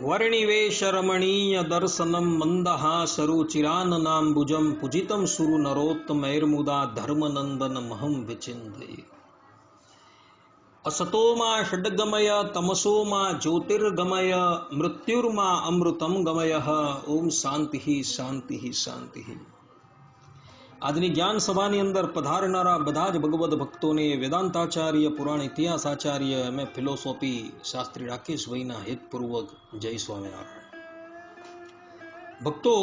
वर्णिवेशरमणीय दर्शनम मंदहासरुचिराननाम्बुजं पूजितं सुरु नरोत्तमैर्मुदा धर्मनंदन महं विचिन्तये। असतो मा षड्गमय तमसो मा ज्योतिर्गमय मृत्युर्मा अमृतम गमय। ओम शांति शांति शांति। આજની જ્ઞાન સભાની અંદર પધારનારા બધા જ ભગવદ ભક્તોને વેદાંતાચાર્ય પુરાણ ઇતિહાસાચાર્ય એમએ ફિલોસોફી શાસ્ત્રી રાકેશભાઈના હિતપૂર્વક જય સ્વામિનારાયણ। ભક્તો,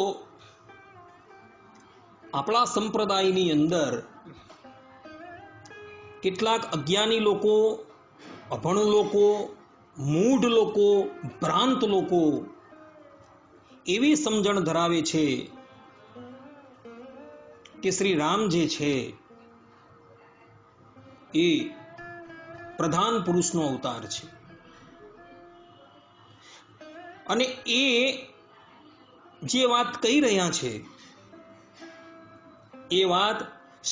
આપણા સંપ્રદાયની અંદર કેટલાક અજ્ઞાની લોકો, અભણ લોકો, મૂઢ લોકો, ભ્રાંત લોકો એવી સમજણ ધરાવે છે કે શ્રી રામ જે છે એ પ્રધાન પુરુષનો અવતાર છે અને એ જે વાત કહી રહ્યા છે એ વાત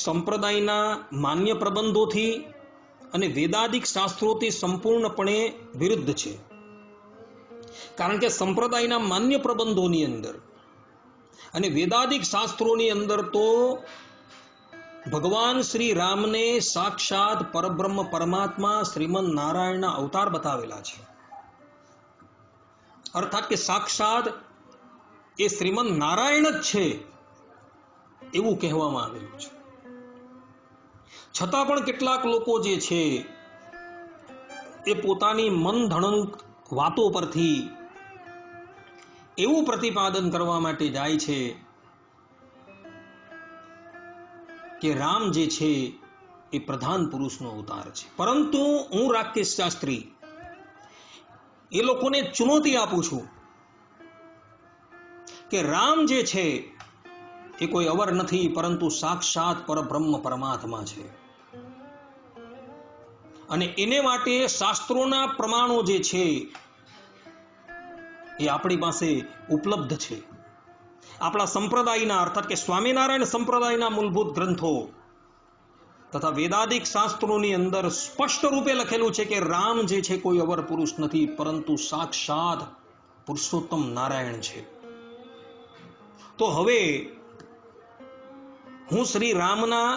સંપ્રદાયના માન્ય પ્રબંધોથી અને વેદાદિક શાસ્ત્રોથી સંપૂર્ણપણે વિરુદ્ધ છે। કારણ કે સંપ્રદાયના માન્ય પ્રબંધોની અંદર અને વેદાદિક શાસ્ત્રોની અંદર તો ભગવાન શ્રી રામને સાક્ષાત પરબ્રહ્મ પરમાત્મા શ્રીમદ નારાયણના અવતાર બતાવેલા છે। અર્થાત કે સાક્ષાત એ શ્રીમદ નારાયણ જ છે એવું કહેવામાં આવેલું છે। છતાં પણ કેટલાક લોકો જે છે એ પોતાની મન ધણક વાતો પરથી એવું પ્રતિપાદન કરવા માટે જાય છે કે રામ જે છે એ પ્રધાન પુરુષનો અવતાર છે। પરંતુ હું રાકેશ શાસ્ત્રી એ લોકોને ચુનૌતી આપું છું કે રામ જે છે એ કોઈ અવર નથી, પરંતુ સાક્ષાત પરબ્રહ્મ પરમાત્મા છે અને એને માટે શાસ્ત્રોના પ્રમાણો જે છે એ આપણી પાસે ઉપલબ્ધ છે। આપણા સંપ્રદાયના અર્થાત કે સ્વામિનારાયણ સંપ્રદાયના મૂળભૂત ગ્રંથો તથા વેદાદિક શાસ્ત્રોની અંદર સ્પષ્ટ રૂપે લખેલું છે કે રામ જે છે કોઈ અવર પુરુષ નથી, પરંતુ સાક્ષાત પુરુષોત્તમ નારાયણ છે। તો હવે હું શ્રી રામના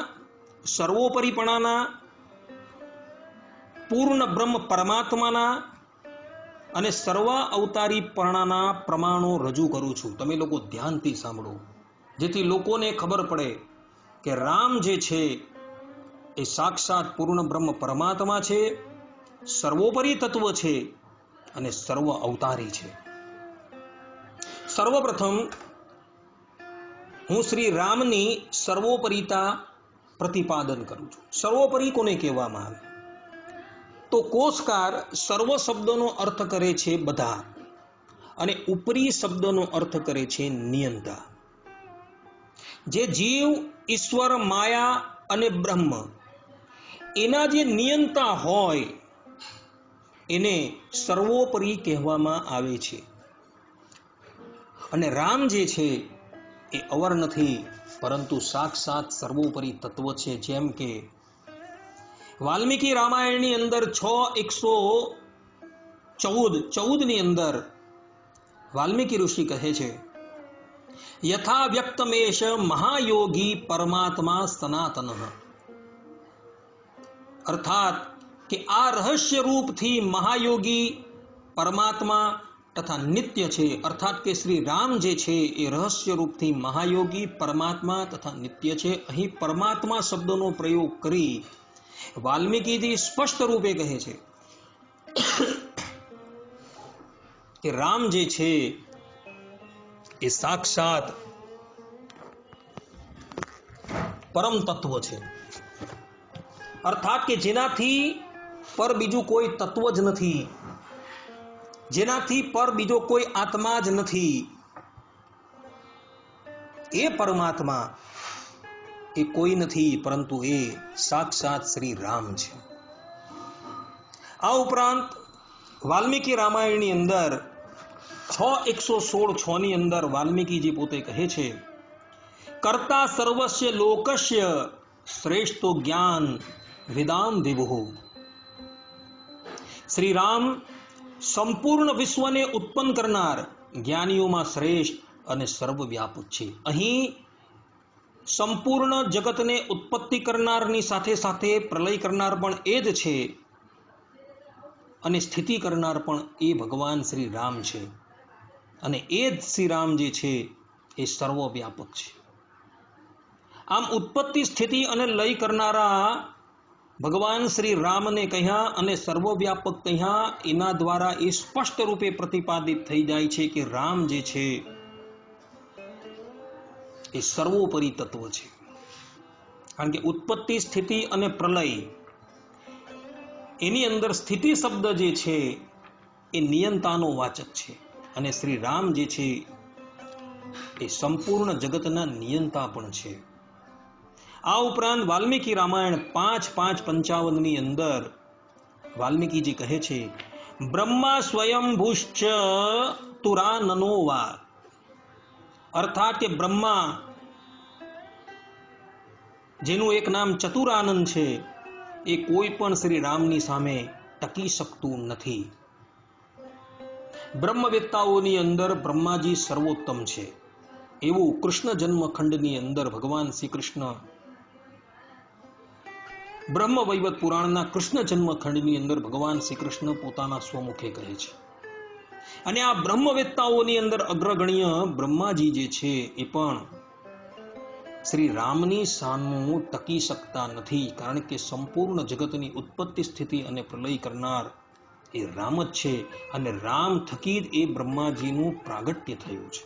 સર્વોપરીપણાના, પૂર્ણ બ્રહ્મ પરમાત્માના અને સર્વ અવતારી પરણાના પ્રમાણો રજૂ કરું છું। તમે લોકો ધ્યાનથી સાંભળો, જેથી લોકોને ખબર પડે કે રામ જે છે એ સાક્ષાત પૂર્ણ બ્રહ્મ પરમાત્મા છે, સર્વોપરી તત્વ છે અને સર્વ અવતારી છે। સર્વપ્રથમ હું શ્રી રામની સર્વોપરીતા પ્રતિપાદન કરું છું। સર્વોપરી કોને કહેવામાં આવે? તો કોશકાર સર્વ શબ્દનો અર્થ કરે છે બધા અને ઉપરી શબ્દનો અર્થ કરે છે નિયંતા। જે જીવ, ઈશ્વર, માયા અને બ્રહ્મ એના જે નિયંતા હોય એને સર્વોપરી કહેવામાં આવે છે। અને રામ જે છે એ અવર નથી, પરંતુ સાક્ષાત સર્વોપરી તત્વ છે। જેમ કે વાલ્મીકી રામાયણની અંદર 6:114 ની અંદર વાલ્મીકી ઋષિ કહે છે, યથા વ્યક્તમેશ મહાયોગી પરમાત્મા સનાતનઃ। અર્થાત કે આ રહસ્ય રૂપથી મહાયોગી પરમાત્મા તથા નિત્ય છે। અર્થાત કે શ્રી રામ જે છે એ રહસ્ય રૂપથી મહાયોગી પરમાત્મા તથા નિત્ય છે। અહીં પરમાત્મા શબ્દનો પ્રયોગ કરી વાલ્મીકીજી સ્પષ્ટ રૂપે કહે છે કે રામ જે છે એ સાક્ષાત પરમ તત્વ છે। અર્થાત કે જેનાથી પર બીજું કોઈ તત્વ જ નથી, જેનાથી પર બીજો કોઈ આત્મા જ નથી, એ પરમાત્મા એ કોઈ નથી, પરંતુ એ સાક્ષાત શ્રી રામ છે। આ ઉપરાંત વાલ્મીકી રામાયણની અંદર 6:116 ની અંદર વાલ્મીકીજી પોતે કહે છે, કર્તા સર્વસ્ય લોકસ્ય શ્રેષ્ઠો જ્ઞાન વિદામ વિભુ। શ્રી રામ સંપૂર્ણ વિશ્વને ઉત્પન્ન કરનાર, જ્ઞાનીઓમાં શ્રેષ્ઠ અને સર્વવ્યાપક છે. અહીં સંપૂર્ણ જગતને ઉત્પત્તિ કરનારની સાથે સાથે પ્રલય કરનાર પણ એ જ છે અને સ્થિતિ કરનાર પણ એ ભગવાન શ્રી રામ છે. અને એ જ શ્રી રામ જે છે એ સર્વવ્યાપક છે. આમ ઉત્પત્તિ, સ્થિતિ અને લય કરનારા ભગવાન શ્રી રામને કહ્યા અને સર્વવ્યાપક કહ્યા. એના દ્વારા એ સ્પષ્ટ રૂપે પ્રતિપાદિત થઈ જાય છે કે રામ જે છે એ સર્વોપરી તત્વ છે. કારણ કે ઉત્પત્તિ, સ્થિતિ અને પ્રલય, એની અંદર સ્થિતિ શબ્દ જે છે એ નિયંતાનો વાચક છે અને શ્રી રામ જે છે એ સંપૂર્ણ જગતના નિયંતા પણ છે. આ ઉપરાંત વાલ્મીકી રામાયણ 5:5-55 ની અંદર વાલ્મીકીજી કહે છે, બ્રહ્મા સ્વયંભુશ્ચ તુરાનનો વા, અર્થાત કે બ્રહ્મા, જેનું એક નામ ચતુરાનંદ છે, એ કોઈ પણ શ્રી રામની સામે ટકી શકતું નથી. બ્રહ્મવેત્તાઓની અંદર બ્રહ્માજી સર્વોત્તમ છે એવું કૃષ્ણ જન્મખંડની અંદર ભગવાન શ્રી કૃષ્ણ, બ્રહ્મ વૈવત પુરાણના કૃષ્ણ જન્મખંડની અંદર ભગવાન શ્રી કૃષ્ણ પોતાના સ્વમુખે કહે છે. અને આ બ્રહ્મવેત્તાઓની અંદર અગ્રગણ્ય બ્રહ્માજી જે છે એ પણ શ્રી રામની સામું ટકી શકતા નથી. કારણ કે સંપૂર્ણ જગતની ઉત્પત્તિ, સ્થિતિ અને પ્રલય કરનાર એ રામ જ છે અને રામ થકી જ એ બ્રહ્માજીનું પ્રાગટ્ય થયું છે.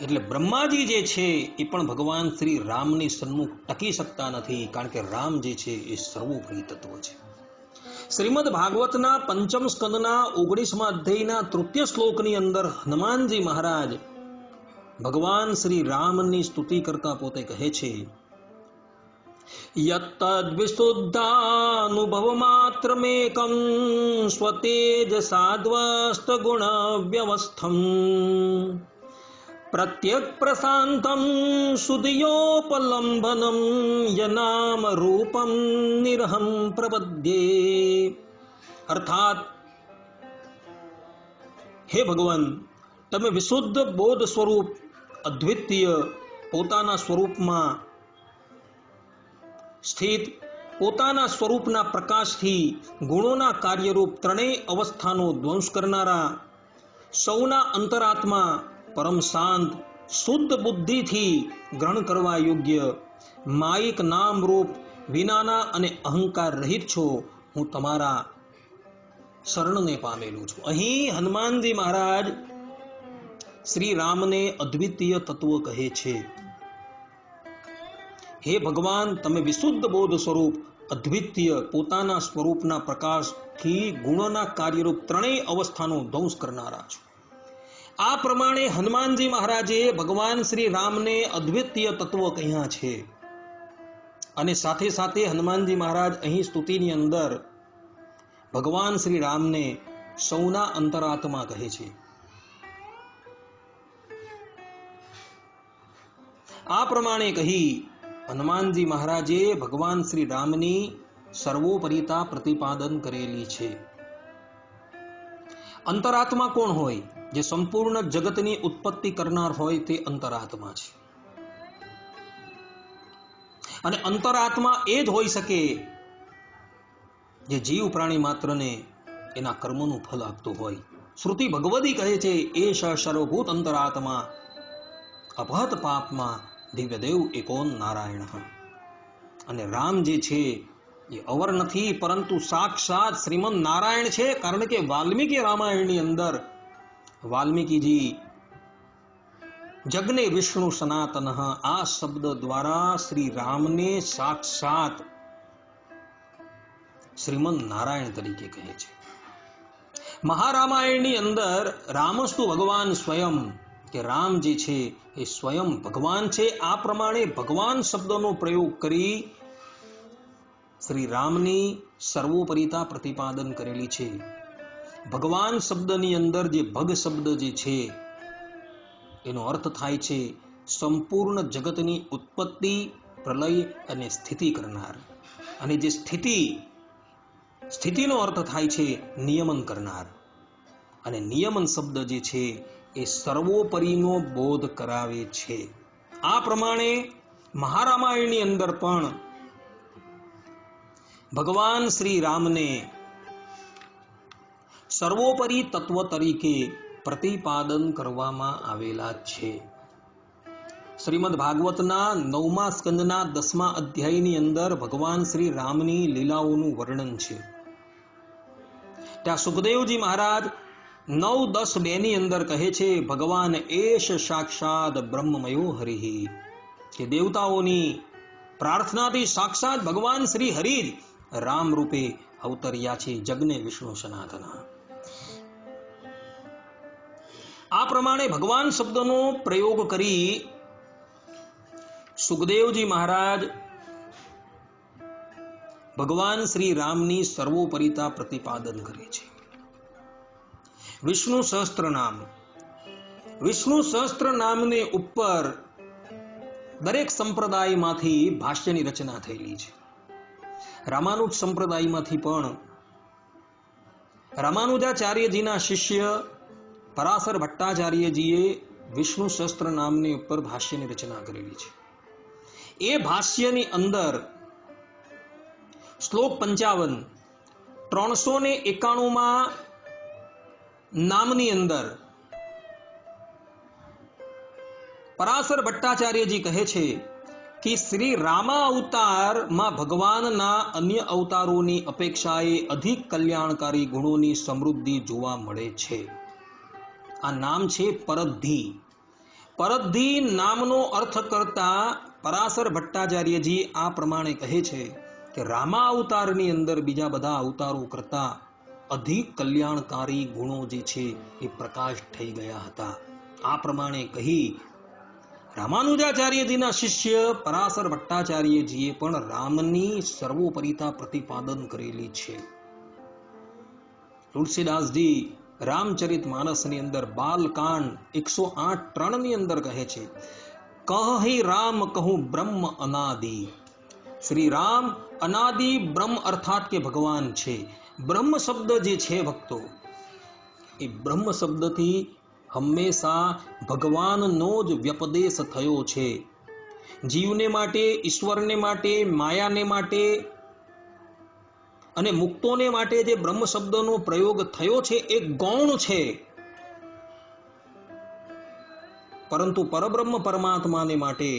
એટલે બ્રહ્માજી જે છે એ પણ ભગવાન શ્રી રામની સન્મુખ ટકી શકતા નથી. કારણ કે રામ જે છે એ સર્વોપરી તત્વ છે. શ્રીમદ ભાગવતના 5મ સ્કંદના 19મા અધ્યાયના 3ય શ્લોકની અંદર હનુમાનજી મહારાજ ભગવાન શ્રી રામની સ્તુતિ કરતા પોતે કહે છે, યત્તદ્વિશુદ્ધાનુભવમાત્રમેકં સ્વતેજસાદ્વસ્તગુણવ્યવસ્થં પ્રત્યક પ્રશાંતમ સુધિયોપલંબનમ યનામ રૂપમ નિરહમ પ્રપદ્યે. અર્થાત, હે ભગવાન, તમે વિશુદ્ધ બોધ સ્વરૂપ, અદ્વિતીય, પોતાના સ્વરૂપમાં સ્થિત, પોતાના સ્વરૂપના પ્રકાશથી ગુણોના કાર્યરૂપ ત્રણેય અવસ્થાનો ધ્વંસ કરનારા, સૌના અંતરાત્મા, પરમ શાંત, શુદ્ધ બુદ્ધિથી ગ્રહણ કરવા યોગ્ય, માયિક નામ રૂપ, વિનાના અને અહંકાર રહિત છો. હું તમારા શરણને પામેલું છું. અહીં હનુમાનજી મહારાજ શ્રી રામને અદ્વિતીય તત્વ કહે છે. હે ભગવાન, તમે વિશુદ્ધ બોધ સ્વરૂપ, અદ્વિતીય, પોતાના સ્વરૂપના પ્રકાશથી ગુણોના કાર્યરૂપ ત્રણેય અવસ્થાનો ધ્વંસ કરનારા છો. આ પ્રમાણે હનુમાનજી મહારાજે ભગવાન શ્રી રામને અદ્વિતીય તત્વ કહ્યા છે. અને સાથે સાથે હનુમાનજી મહારાજ અહીં સ્તુતિની અંદર ભગવાન શ્રી રામને સૌના અંતરાત્મા કહે છે. આ પ્રમાણે કહી હનુમાનજી મહારાજે ભગવાન શ્રી રામની સર્વોપરિતા પ્રતિપાદન કરેલી છે. અંતરાત્મા કોણ હોય? જે સંપૂર્ણ જગતની ઉત્પત્તિ કરનાર હોય તે અંતરાત્મા છે. અને અંતરાત્મા એ જ હોઈ શકે જે જીવ પ્રાણી માત્રને એના કર્મનું ફલ આપતું હોય. શ્રુતિ ભગવદી કહે છે, એશ સર્વભૂત અંતરાત્મા અપહત પાપમાં દિવ્યદેવ એકોન નારાયણ. અને રામ જે છે એ અવર નથી, પરંતુ સાક્ષાત શ્રીમદ નારાયણ છે. કારણ કે વાલ્મીકી રામાયણની અંદર વાલ્મીકીજી જગને વિષ્ણુ સનાતન આ શબ્દ દ્વારા શ્રી રામને સાક્ષાત શ્રીમદ નારાયણ તરીકે કહે છે. મહારામાયણની અંદર રામસ્તુ ભગવાન સ્વયં, કે રામ જે છે એ સ્વયં ભગવાન છે. આ પ્રમાણે ભગવાન શબ્દનો પ્રયોગ કરી શ્રી રામની સર્વોપરિતા પ્રતિપાદન કરેલી છે. ભગવાન શબ્દની અંદર જે ભગ શબ્દ જે છે એનો અર્થ થાય છે સંપૂર્ણ જગતની ઉત્પત્તિ, પ્રલય અને સ્થિતિ કરનાર. અને જે સ્થિતિ સ્થિતિનો અર્થ થાય છે નિયમન કરનાર, અને નિયમન શબ્દ જે છે એ સર્વોપરીનો બોધ કરાવે છે. આ પ્રમાણે મહારામાયણની અંદર પણ ભગવાન શ્રી રામને સર્વોપરી તત્વ તરીકે પ્રતિપાદન કરવામાં આવેલા છે. શ્રીમદ ભાગવતના 9મા સ્કંદના 10મા અધ્યાયની અંદર ભગવાન શ્રી રામની લીલાઓનું વર્ણન છે. ત્યાં સુખદેવજી મહારાજ 9:10-2 ની અંદર કહે છે, ભગવાન એશ સાક્ષાત બ્રહ્મમયો હરિ, કે દેવતાઓની પ્રાર્થનાથી સાક્ષાત ભગવાન શ્રી હરિ જ રામ રૂપે અવતર્યા છે, જગને વિષ્ણુ સનાતના. આ પ્રમાણે ભગવાન શબ્દનો પ્રયોગ કરી સુખદેવજી મહારાજ ભગવાન શ્રી રામની સર્વોપરિતા પ્રતિપાદન કરે છે. વિષ્ણુ સહસ્ત્ર નામ, વિષ્ણુ સહસ્ત્ર નામને ઉપર દરેક સંપ્રદાયમાંથી ભાષ્યની રચના થયેલી છે. રામાનુજ સંપ્રદાયમાંથી પણ રામાનુજાચાર્યજીના શિષ્ય પરાશર ભટ્ટાચાર્યજીએ વિષ્ણુ સહસ્ત્ર નામની ઉપર ભાષ્યની રચના કરેલી છે. એ ભાષ્યની અંદર શ્લોક 55 391માં નામની અંદર પરાશર ભટ્ટાચાર્યજી કહે છે કે શ્રી રામા અવતારમાં ભગવાનના અન્ય અવતારોની અપેક્ષાએ અધિક કલ્યાણકારી ગુણોની સમૃદ્ધિ જોવા મળે છે. આ નામ છે પરદ્ધિ. પરદ્ધિ નામનો અર્થ કરતા પરાશર ભટ્ટાચાર્યજી આ પ્રમાણે કહે છે કે રામા અવતારની અંદર બીજા બધા અવતારો કરતા અધિક કલ્યાણકારી ગુણો જે છે એ પ્રકાશ થઈ ગયા હતા. આ પ્રમાણે કહી રામાનુજાચાર્યજીના શિષ્ય પરાશર ભટ્ટાચાર્યજીએ પણ રામની સર્વોપરિતા પ્રતિપાદન કરેલી છે. તુલસીદાસજી રામચરિત માનસની અંદર બાલકાંડ 108:3 ની અંદર કહે છે, કહી રામ કહું બ્રહ્મ અનાદિ. શ્રી રામ અનાદિ બ્રહ્મ અર્થાત કે ભગવાન છે. બ્રહ્મ શબ્દ જે છે ભક્તો, એ બ્રહ્મ શબ્દથી હંમેશા ભગવાનનો જ વ્યપદેશ થયો છે. જીવને માટે, ઈશ્વરને માટે, માયાને માટે અને મુક્તોને માટે જે બ્રહ્મ શબ્દનો પ્રયોગ થયો છે એ ગૌણ છે, પરંતુ પરબ્રહ્મ પરમાત્માને માટે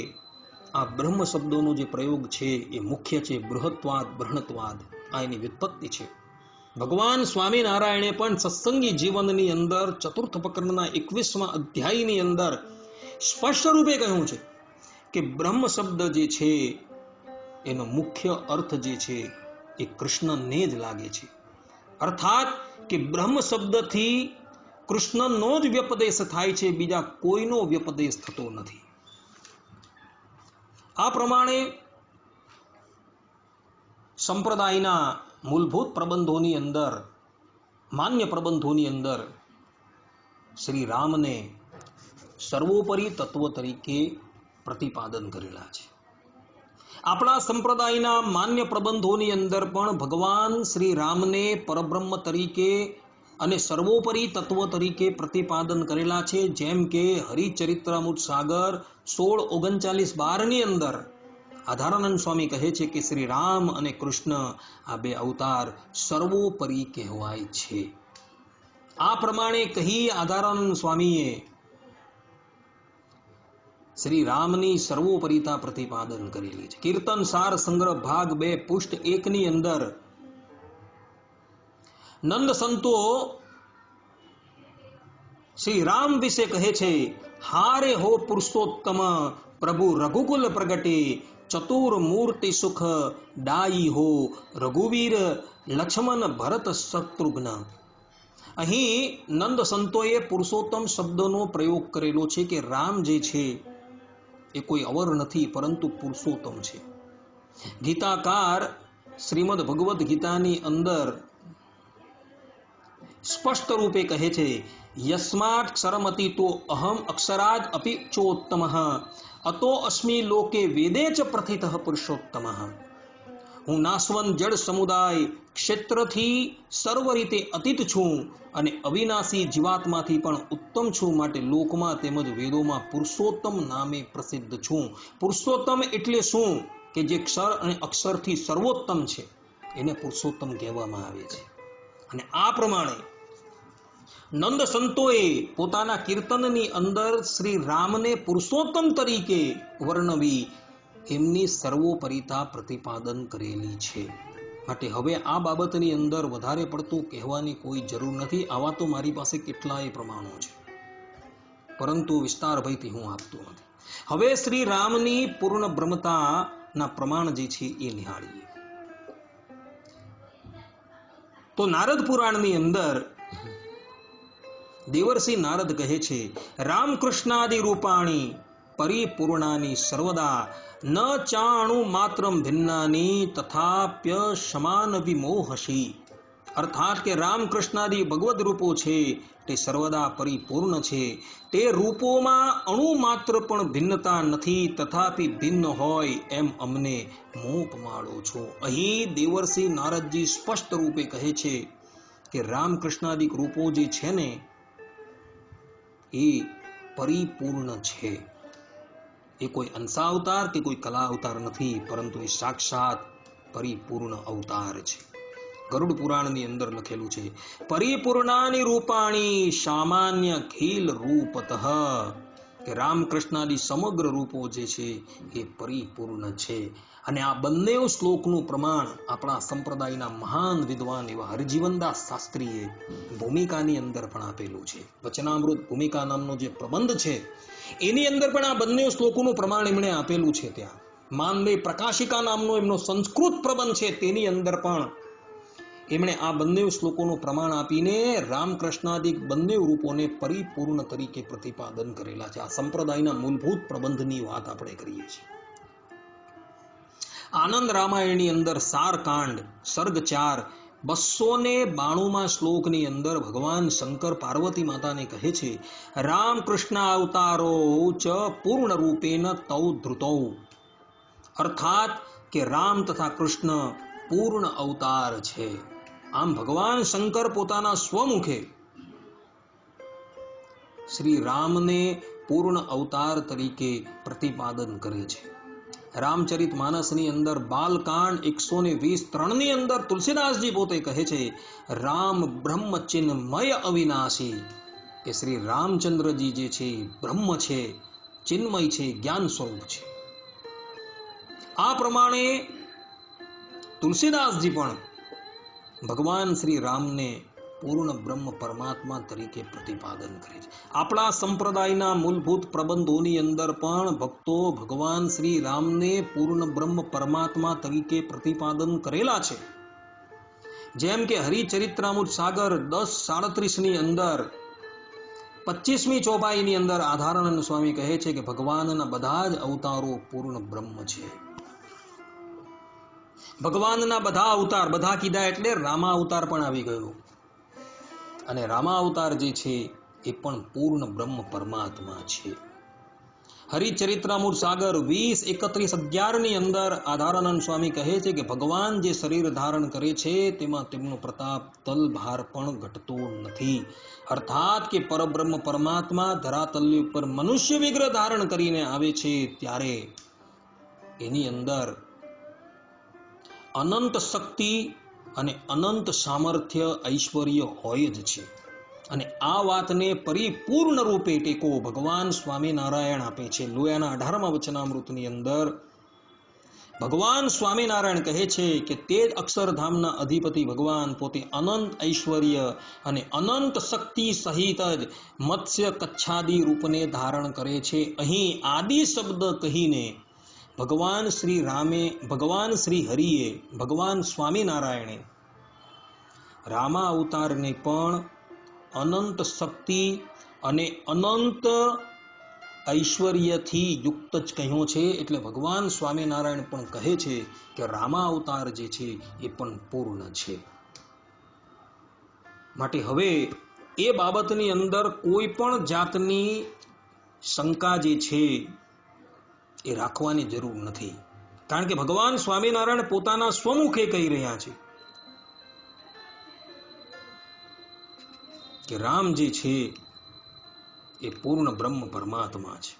આ બ્રહ્મ શબ્દોનો જે પ્રયોગ છે એ મુખ્ય છે. બૃહત્વાદ બૃહણત્વાદ આ એની વ્યુત્પત્તિ છે. ભગવાન સ્વામિનારાયણે પણ સત્સંગી જીવનની અંદર ચતુર્થ પ્રકરણના 21મા અધ્યાયની અંદર સ્પષ્ટ રૂપે કહ્યું છે કે બ્રહ્મ શબ્દ જે છે એનો મુખ્ય અર્થ જે છે એ કૃષ્ણને જ લાગે છે. અર્થાત કે બ્રહ્મ શબ્દથી કૃષ્ણનો જ વ્યપદેશ થાય છે, બીજા કોઈનો વ્યપદેશ થતો નથી. આ પ્રમાણે સંપ્રદાયના મૂળભૂત પ્રબંધોની અંદર, માન્ય પ્રબંધોની અંદર શ્રી રામને સર્વોપરી તત્વ તરીકે પ્રતિપાદન કરેલા છે. આપણા સંપ્રદાયના માન્ય પ્રબંધોની અંદર પણ ભગવાન શ્રી રામને પરબ્રહ્મ તરીકે અને સર્વોપરી તત્વ તરીકે પ્રતિપાદન કરેલા છે. જેમ કે હરિચરિત્રામૃત સાગર 16:39-12 ની અંદર આધારાનંદ સ્વામી કહે છે કે શ્રી રામ અને કૃષ્ણ આ બે અવતાર સર્વોપરી કહેવાય છે. આ પ્રમાણે કહી આધારાનંદ સ્વામીએ શ્રી રામની સર્વોપરિતા પ્રતિપાદન કરેલી છે. કીર્તન સાર સંગ્રહ ભાગ 2 પૃષ્ઠ 1 ની અંદર નંદ સંતો શ્રી રામ વિશે કહે છે, હારે હો પુરુષોત્તમ પ્રભુ રઘુકુલ પ્રગટે, ચતુર મૂર્તિ સુખ ડાઈ હો રઘુવીર લક્ષ્મણ ભરત શત્રુઘ્ન. અહીં નંદ સંતોએ પુરુષોત્તમ શબ્દનો પ્રયોગ કરેલો છે કે રામ જે છે એ કોઈ અવર નથી, પરંતુ પુરુષોત્તમ છે. ગીતાકાર શ્રીમદ ભગવદ્ ગીતાની અંદર સ્પષ્ટ રૂપે કહે છે, યસ્માત ક્ષરમતિ તો અહમ અક્ષરાદ અપી ચોત્તમઃ અતો અસ્મિ લોકે વેદે ચ પ્રથિતઃ પુરુષોત્તમઃ. હું નાશવંત જડ સમુદાય ક્ષેત્રથી સર્વ રીતે અતીત છું અને અવિનાશી જીવાત્માથી પણ ઉત્તમ છું, માટે લોકમાં તેમજ વેદોમાં પુરુષોત્તમ નામે પ્રસિદ્ધ છું. પુરુષોત્તમ એટલે શું? કે જે ક્ષર અને અક્ષરથી સર્વોત્તમ છે એને પુરુષોત્તમ કહેવામાં આવે છે. અને આ પ્રમાણે નંદ સંતોએ પોતાના કીર્તનની અંદર શ્રી રામને પુરુષોત્તમ તરીકે વર્ણવી એમની સર્વોપરિતા પ્રતિપાદન કરેલી છે. માટે હવે આ બાબતની અંદર વધારે પડતું કહેવાની કોઈ જરૂર નથી. આવા તો મારી પાસે કેટલાય પ્રમાણો છે, પરંતુ વિસ્તાર ભયથી હું આપતો નથી. હવે શ્રી રામની પૂર્ણ બ્રહ્મતાના પ્રમાણ જે છે એ નિહાળીએ. તો નારદ પુરાણની અંદર દેવર્ષિ નારદ કહે છે, રામકૃષ્ણાદિ રૂપાણી પરિપૂર્ણાની સર્વદા ન ચાણુ માત્રમ ભિન્નાની તથાપ્ય સમાન વિમોહશી. અર્થાત કે રામકૃષ્ણાદિ ભગવદ રૂપો છે તે સર્વદા પરિપૂર્ણ છે. તે રૂપોમાં અણુ માત્ર પણ ભિન્નતા નથી, તથાપી ભિન્ન હોય એમ અમને મોહ પમાડો છો. અહીં દેવર્ષિ નારદજી સ્પષ્ટ રૂપે કહે છે કે રામકૃષ્ણાદિક રૂપો જે છે ને એ પરિપૂર્ણ છે. એ કોઈ અંશાવતાર કે કોઈ કલા અવતાર નથી, પરંતુ એ સાક્ષાત પરિપૂર્ણ અવતાર છે. ગરુડ પુરાણની અંદર લખેલું છે, પરિપૂર્ણાની રૂપાણી સામાન્ય ખીલ રૂપતઃ, કે રામકૃષ્ણાદિ સમગ્ર રૂપો જે છે એ પરિપૂર્ણ છે. અને આ બંને શ્લોકનું પ્રમાણ આપણા સંપ્રદાયના મહાન વિદ્વાન એવા હરજીવનદાસ શાસ્ત્રીએ ભૂમિકાની અંદર પણ આપેલું છે. વચનામૃત ભૂમિકા નામનો જે પ્રબંધ છે એની અંદર પણ આ બંને શ્લોકોનું પ્રમાણ એમણે આપેલું છે. ત્યાં માનવે પ્રકાશિકા નામનો એમનો સંસ્કૃત પ્રબંધ છે, તેની અંદર પણ એમણે આ બંને શ્લોકોનું પ્રમાણ આપીને રામકૃષ્ણાદિક બંને રૂપોને પરિપૂર્ણ તરીકે પ્રતિપાદન કરેલા છે. આ સંપ્રદાયના મૂળભૂત પ્રબંધની વાત આપણે કરીએ છીએ. આનંદ રામાયણની અંદર સારકાંડ સર્ગ 4 292 શ્લોકની અંદર ભગવાન શંકર પાર્વતી માતાને કહે છે, રામકૃષ્ણ અવતારો ચ પૂર્ણ રૂપેણ તૌ ધૃતૌ. અર્થાત કે રામ તથા કૃષ્ણ પૂર્ણ અવતાર છે. આમ ભગવાન શંકર પોતાના સ્વમુખે શ્રી રામને પૂર્ણ અવતાર તરીકે પ્રતિપાદન કરે છે. રામચરિત માનસની અંદર બાલકાંડ 123 ની અંદર તુલસીદાસજી પોતે કહે છે, રામ બ્રહ્મ ચિન્મય અવિનાશી, કે શ્રી રામચંદ્રજી જે છે બ્રહ્મ છે, ચિન્મય છે, જ્ઞાન સ્વરૂપ છે. આ પ્રમાણે તુલસીદાસજી પણ ભગવાન શ્રી રામને પૂર્ણ બ્રહ્મ પરમાત્મા તરીકે પ્રતિપાદન કરે છે. આપણા સંપ્રદાયના મૂળભૂત પ્રબંધોની અંદર પણ ભક્તો ભગવાન શ્રી રામને પૂર્ણ બ્રહ્મ પરમાત્મા તરીકે પ્રતિપાદન કરેલા છે. જેમ કે હરિચરિત્રામૃત સાગર 10:37 ની અંદર 25મી ચોપાઈની અંદર આધારાનંદ સ્વામી કહે છે કે ભગવાનના બધા જ અવતારો પૂર્ણ બ્રહ્મ છે. ભગવાનના બધા અવતાર, બધા કીધા એટલે રામા અવતાર પણ આવી ગયો, અને રામા અવતાર જે છે એ પણ પૂર્ણ બ્રહ્મ પરમાત્મા છે. હરિચરિત્રામૃત સાગર 20:31-11 ની અંદર આધારાનંદ સ્વામી કહે છે કે ભગવાન જે શરીર ધારણ કરે છે તેમાં તેમનો પ્રતાપ તલભાર પણ ઘટતો નથી. અર્થાત કે પરબ્રહ્મ પરમાત્મા ધરાતલ્ય ઉપર મનુષ્ય વિગ્રહ ધારણ કરીને આવે છે ત્યારે એની અંદર અનંત શક્તિ અને અનંત સામર્થ્ય ઐશ્વર્ય હોય જ છે. અને આ વાતને પરિપૂર્ણ રૂપે ટેકો ભગવાન સ્વામિનારાયણ આપે છે. લોયાના 18મા વચનામૃતની અંદર ભગવાન સ્વામિનારાયણ કહે છે કે તે જ અક્ષરધામના અધિપતિ ભગવાન પોતે અનંત ઐશ્વર્ય અને અનંત શક્તિ સહિત જ મત્સ્ય કચ્છાદી રૂપને ધારણ કરે છે. અહીં આદિ શબ્દ કહીને ભગવાન શ્રી રામે, ભગવાન શ્રી હરિએ, ભગવાન સ્વામિનારાયણે રામા અવતારને પણ અનંત શક્તિ અને અનંત ઐશ્વર્યથી યુક્ત જ કહ્યો છે. એટલે ભગવાન સ્વામિનારાયણ પણ કહે છે કે રામા અવતાર જે છે એ પણ પૂર્ણ છે. માટે હવે એ બાબતની અંદર કોઈ પણ જાતની શંકા જે છે એ રાખવાની જરૂર નથી. કારણ કે ભગવાન સ્વામિનારાયણ પોતાના સ્વમુખે કહી રહ્યા છે કે રામ જે છે એ પૂર્ણ બ્રહ્મ પરમાત્મા છે.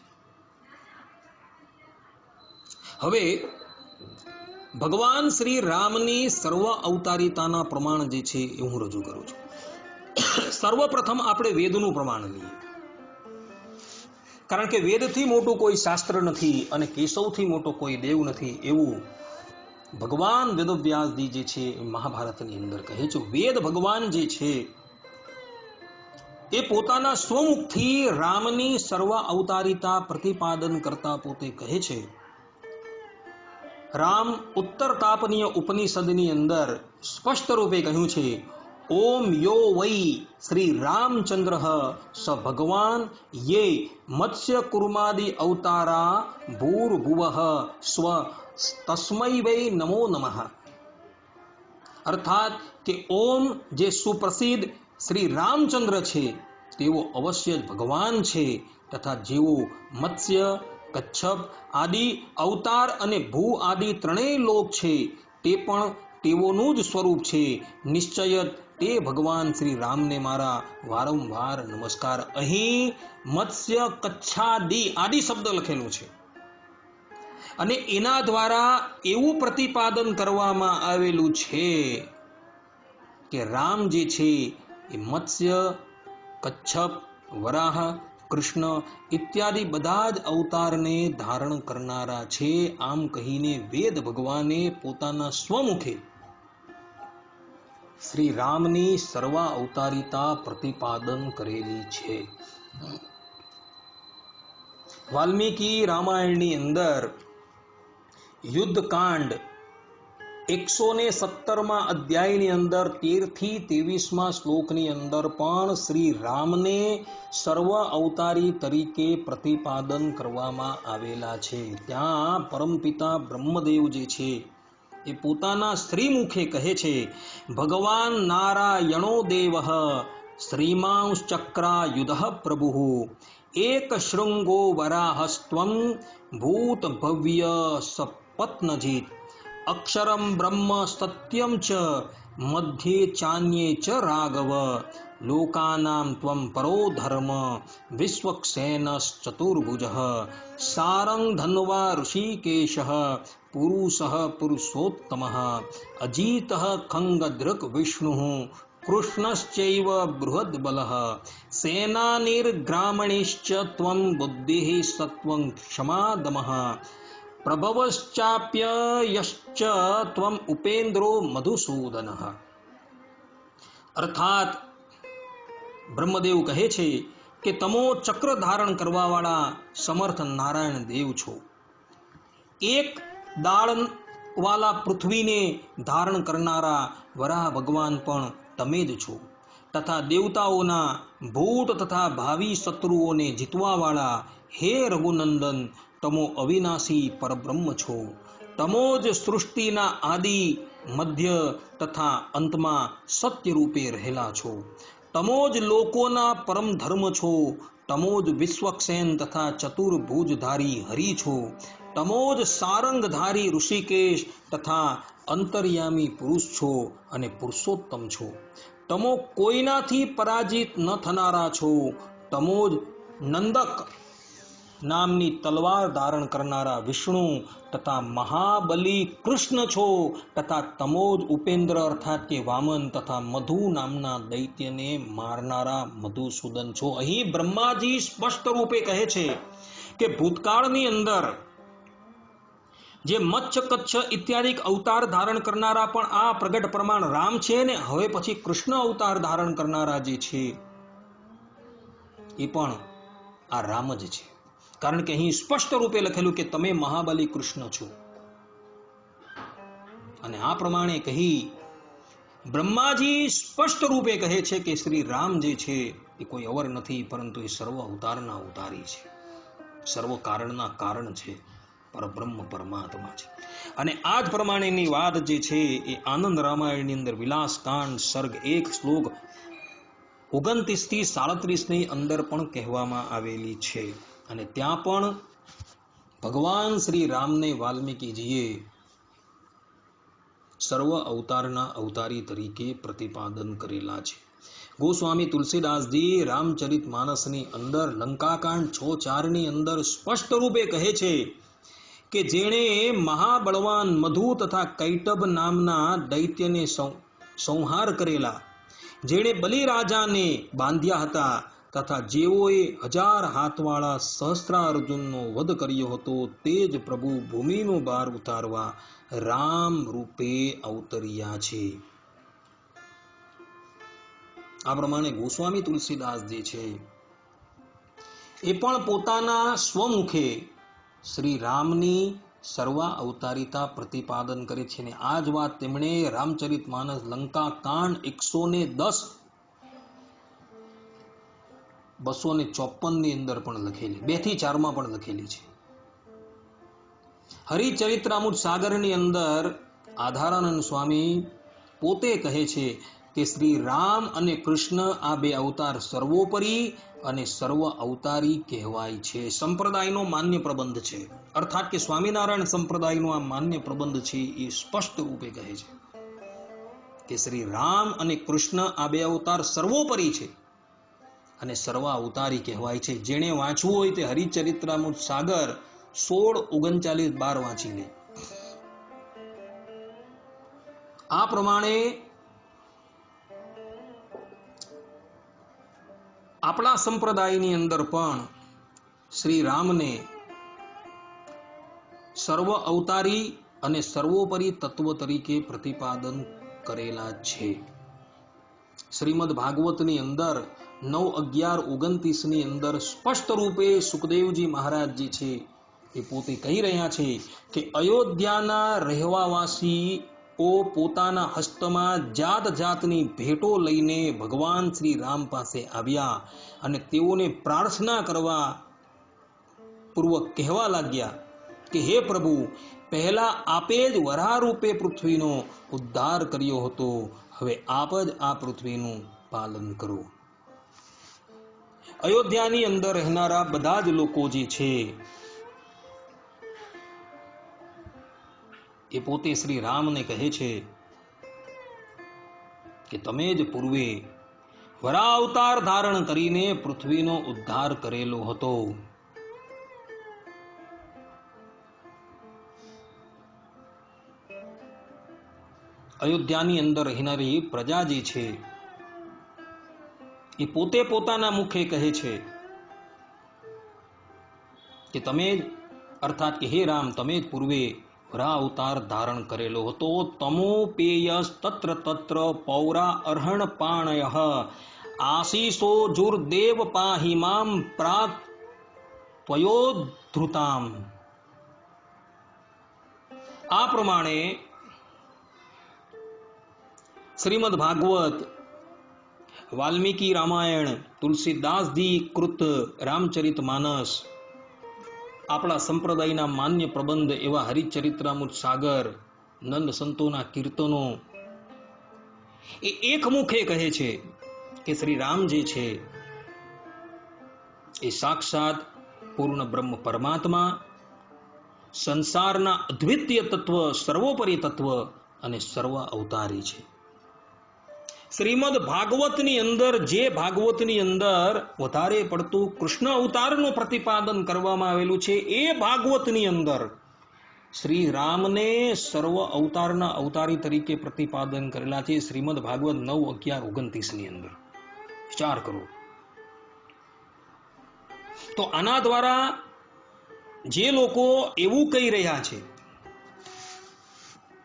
હવે ભગવાન શ્રી રામની સર્વ અવતારિતાના પ્રમાણ જે છે એ હું રજૂ કરું છું. સર્વપ્રથમ આપણે વેદનું પ્રમાણ લઈએ, કારણ કે વેદથી મોટું કોઈ શાસ્ત્ર નથી અને કેશવથી મોટો કોઈ દેવ નથી, એવું ભગવાન વેદવ્યાસજી જે છે એ મહાભારતની અંદર કહે છે. વેદ ભગવાન જે છે એ પોતાના સ્વમુખથી રામની સર્વ અવતારિતા પ્રતિપાદન કરતા પોતે કહે છે. રામ ઉત્તર તાપનીય ઉપનિષદની અંદર સ્પષ્ટ રૂપે કહ્યું છે, ઓમ યો વૈ શ્રી રામચંદ્ર સ ભગવાન યે મત્સ્ય કુર્માદિ અવતારા ભૂર્ભુવઃ સ્વ તસ્મૈ વૈ નમો નમઃ. અર્થાત કે ઓમ જે સુપ્રસિદ્ધ શ્રી રામચંદ્ર છે તેઓ અવશ્ય જ ભગવાન છે, તથા જેઓ મત્સ્ય, કચ્છપ આદિ અવતાર અને ભૂ આદિ ત્રણેય લોક છે તે પણ તેઓનું જ સ્વરૂપ છે. નિશ્ચય તે ભગવાન શ્રી રામને મારા વારંવાર નમસ્કાર. અહીં મત્સ્ય, કચ્છાદિ આદિ શબ્દ લખેલું છે અને એના દ્વારા એવું પ્રતિપાદન કરવામાં આવેલું છે કે રામ જે છે એ મત્સ્ય, કચ્છપ, વરાહ, કૃષ્ણ ઇત્યાદિ બધા જ અવતારને ધારણ કરનારા છે. આમ કહીને વેદ ભગવાને પોતાના સ્વમુખે શ્રી રામની સર્વ અવતારિતા પ્રતિપાદન કરેલી છે. વાલ્મીકી રામાયણની અંદર યુદ્ધકાંડ 117 અધ્યાયની અંદર 13 થી 23 શ્લોકની અંદર પણ શ્રી રામને સર્વ અવતારી તરીકે પ્રતિપાદન કરવામાં આવેલા છે. ત્યાં પરમપિતા બ્રહ્મદેવ જે છે એ પોતાના શ્રીમુખે કહે છે, ભગવાન નારાયણો દેવ શ્રીમાંશ્ચક્રાયુધ પ્રભુ એક શૃંગો વરાહસ્ત્વમ ભૂત ભવ્ય સપત્નજીત અક્ષરમ બ્રહ્મ સત્યમ ચ મધ્યે ચાન્યે ચ રાઘવ લોકાનામ ત્વમ પરો ધર્મ વિશ્વક્સેનશ્ચતુર્ભુજ સારંગ ધન્વા ઋષિકેશ પુરુષ પુરુષોત્તમ અજીત ખંગદૃક વિષ્ણુ કૃષ્ણશ્ચૈવ બૃહદ્બલઃ સેનાનિર્ગ્રામણિશ્ચ ત્વં બુદ્ધિઃ સત્વં ક્ષમા દમઃ પ્રભવશ્ચાપ્યયશ્ચ ત્વમ ઉપેન્દ્રો મધુસૂદનઃ. અર્થાત બ્રહ્મદેવ કહે છે કે તમો ચક્ર ધારણ કરવાવાળા સમર્થ નારાયણ દેવ છો. એક દાળ વાલા પૃથ્વીને ધારણ કરનારા વરાહ ભગવાન પણ તમે જ છો, તથા દેવતાઓના ભૂત તથા ભાવિ શત્રુઓને જીતવાવાળા હે રઘુનંદન તમો અવિનાશી પરબ્રહ્મ છો. તમો જ સૃષ્ટિના આદિ મધ્ય તથા અંતમાં સત્ય રૂપે રહેલા છો. તમો જ લોકોના પરમ ધર્મ છો. તમો જ વિશ્વક્સેન તથા ચતુર્ભુજધારી હરિ છો. તમો જ સારંગધારી ઋષિકેશ તથા અંતર્યામી પુરુષ છો અને પુરુષોત્તમ છો. તમો કોઈનાથી પરાજિત ન થનારા છો. તમો જ નંદક નામની તલવાર ધારણ કરનારા વિષ્ણુ તથા મહાબલી કૃષ્ણ છો, તથા તમો જ ઉપેન્દ્ર અર્થાત કે વામન તથા મધુ નામના દૈત્યને મારનારા મધુસૂદન છો. અહીં બ્રહ્માજી સ્પષ્ટ રૂપે કહે છે કે ભૂતકાળની અંદર જે મચ્છ, કચ્છ ઇત્યાદિ અવતાર ધારણ કરનારા પણ આ પ્રગટ પ્રમાણ રામ છે ને હવે પછી કૃષ્ણ અવતાર ધારણ કરનારા જે છે એ પણ આ રામ જ છે. કારણ કે અહીં સ્પષ્ટ રૂપે લખેલું કે તમે મહાબલી કૃષ્ણ છો. અને આ પ્રમાણે કહી બ્રહ્માજી સ્પષ્ટ રૂપે કહે છે કે શ્રી રામ જે છે એ કોઈ અવર નથી, પરંતુ એ સર્વ અવતારના અવતારી છે, સર્વ કારણના કારણ છે, પરબ્રહ્મ પરમાત્મા છે. અને આ જ પ્રમાણેની વાત જે છે એ આનંદ રામાયણની અંદર વિલાસકાંડ સર્ગ 1 શ્લોક 29 થી 37 ની અંદર પણ કહેવામાં આવેલી છે. અને ત્યાં પણ ભગવાન શ્રી રામને વાલ્મીકીજીએ સર્વ અવતારના અવતારી તરીકે પ્રતિપાદન કરેલા છે. ગોસ્વામી તુલસીદાસજી રામચરિત માનસની અંદર લંકાકાંડ 6:4 ની અંદર સ્પષ્ટ રૂપે કહે છે કે જેણે મહાબળવાન મધુ તથા કૈટભ નામના દૈત્યને સંહાર કરેલા, જેણે બલિરાજાને બાંધ્યા હતા તથા જેઓએ 1000 હાથવાળા સહસ્ત્રાર્જુનનો વધ કર્યો હતો, તે જ પ્રભુ ભૂમિનો ભાર ઉતારવા રામ રૂપે અવતર્યા છે. આ પ્રમાણે ગોસ્વામી તુલસીદાસ જે છે એ પણ પોતાના સ્વમુખે શ્રી રામની સર્વ અવતારિતા પ્રતિપાદન કરે છે. અને આ જ વાત તેમણે રામચરિત માનસ લંકા કાંડ 110 254 ની અંદર પણ લખેલી, 2 થી 4 માં પણ લખેલી છે. હરિચરિત્રામૃત સાગરની અંદર આધારાનંદ સ્વામી પોતે કહે છે કે શ્રી રામ અને કૃષ્ણ આ બે અવતાર સર્વોપરી અને સર્વ અવતારી કહેવાય છે. સંપ્રદાયનો માન્ય પ્રબંધ છે, અર્થાત કે સ્વામિનારાયણ સંપ્રદાયનો આ માન્ય પ્રબંધ છે એ સ્પષ્ટ રૂપે કહે છે કે શ્રી રામ અને કૃષ્ણ આ બે અવતાર સર્વોપરી છે અને સર્વ અવતારી કહેવાય છે. જેણે વાંચવું હોય તે હરિચરિત્રામૃત સાગર 16:39-12 વાંચી લે. આ પ્રમાણે આપણા સંપ્રદાયની અંદર પણ શ્રી રામને સર્વ અવતારી અને સર્વોપરી તત્વ તરીકે પ્રતિપાદન કરેલા છે. શ્રીમદ ભાગવતની અંદર 9:11-29 ની અંદર સ્પષ્ટ રૂપે સુખદેવજી મહારાજજી છે એ પોતે કહી રહ્યા છે કે અયોધ્યાના રહેવાવાસીઓ પોતાના હસ્તમાં જાત જાતની ભેટો લઈને ભગવાન શ્રી રામ પાસે આવ્યા અને તેઓને પ્રાર્થના કરવા પૂર્વક કહેવા લાગ્યા કે હે પ્રભુ, પહેલા આપે જ વરાહ રૂપે પૃથ્વીનો ઉદ્ધાર કર્યો હતો, હવે આપ જ આ પૃથ્વીનું પાલન કરો. અયોધ્યાની અંદર રહેનારા બધા જ લોકો જે છે એ પોતે શ્રી રામને કહે છે કે તમે જ પૂર્વે વરાહ અવતાર ધારણ કરીને પૃથ્વીનો ઉદ્ધાર કરેલો હતો. અયોધ્યાની અંદર રહેનારી પ્રજા જે છે એ પોતે પોતાના મુખે કહે છે કે તમે અર્થાત કે હે રામ, તમે જ પૂર્વે વરાહ અવતાર ધારણ કરેલો હતો. તમોપેયસ તત્ર તત્ર પૌરા અર્હણ પાણયઃ આશીષો જુર્દેવ પાહિ મામ પ્રાત ત્વયોદ્ધૃતામ. આ પ્રમાણે શ્રીમદ ભાગવત, વાલ્મીકી રામાયણ, તુલસીદાસજી કૃત રામચરિત માનસ, આપણા સંપ્રદાયના માન્ય પ્રબંધ એવા હરિચરિત્રામૃત સાગર, નંદ સંતોના કીર્તનો એ એક મુખે કહે છે કે શ્રી રામ જે છે એ સાક્ષાત પૂર્ણ બ્રહ્મ પરમાત્મા, સંસારના અદ્વિતીય તત્વ, સર્વોપરી તત્વ અને સર્વ અવતારી છે. શ્રીમદ ભાગવતની અંદર વધારે પડતું કૃષ્ણ અવતારનું પ્રતિપાદન કરવામાં આવેલું છે, એ ભાગવતની અંદર શ્રી રામને સર્વ અવતારના અવતારી તરીકે પ્રતિપાદન કરેલા છે. શ્રીમદ ભાગવત 9:11-29 ની અંદર વિચાર કરો. તો આના દ્વારા જે લોકો એવું કહી રહ્યા છે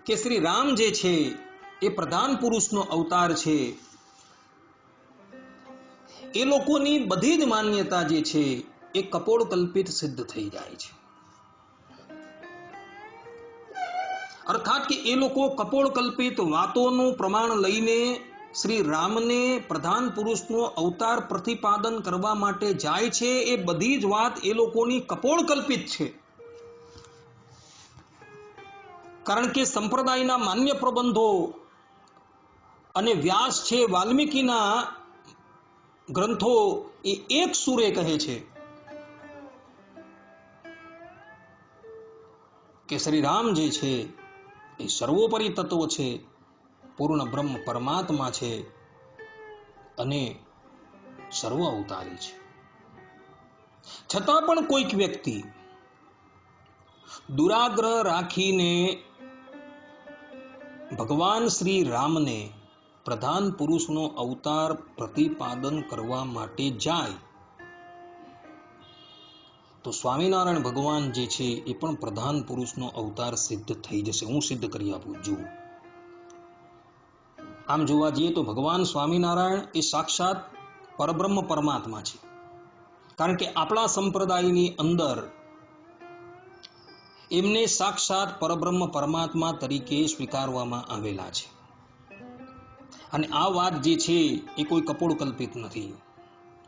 કે શ્રી રામ જે છે એ પ્રધાન પુરુષનો અવતાર છે, એ લોકોની બધી જ માન્યતા જે છે એ કપોળકલ્પિત સિદ્ધ થઈ જાય છે. અર્થાત કે એ લોકો કપોળકલ્પિત વાતોનું પ્રમાણ લઈને શ્રી રામને પ્રધાન પુરુષનો અવતાર પ્રતિપાદન કરવા માટે જાય છે. એ બધી જ વાત એ લોકોની કપોળકલ્પિત છે. કારણ કે સંપ્રદાયના માન્ય પ્રબંધો અને વ્યાસ છે, વાલ્મીકીના ગ્રંથો એ એક સુરે કહે છે કે શ્રી રામ જે છે એ સર્વોપરી તત્વ છે, પૂર્ણ બ્રહ્મ પરમાત્મા છે અને સર્વ અવતારી છે. છતાં પણ કોઈક વ્યક્તિ દુરાગ્રહ રાખીને ભગવાન શ્રી રામને પ્રધાન પુરુષનો અવતાર પ્રતિપાદન કરવા માટે જાય તો સ્વામિનારાયણ ભગવાન જે છે એ પણ પ્રધાન પુરુષનો અવતાર સિદ્ધ થઈ જશે. હું સિદ્ધ કરી આપું છું. આમ જોવા જઈએ તો ભગવાન સ્વામિનારાયણ એ સાક્ષાત પરબ્રહ્મ પરમાત્મા છે. કારણ કે આપણા સંપ્રદાયની અંદર એમને સાક્ષાત પરબ્રહ્મ પરમાત્મા તરીકે સ્વીકારવામાં આવેલા છે. અને આ વાત જે છે એ કોઈ કપોળકલ્પિત નથી.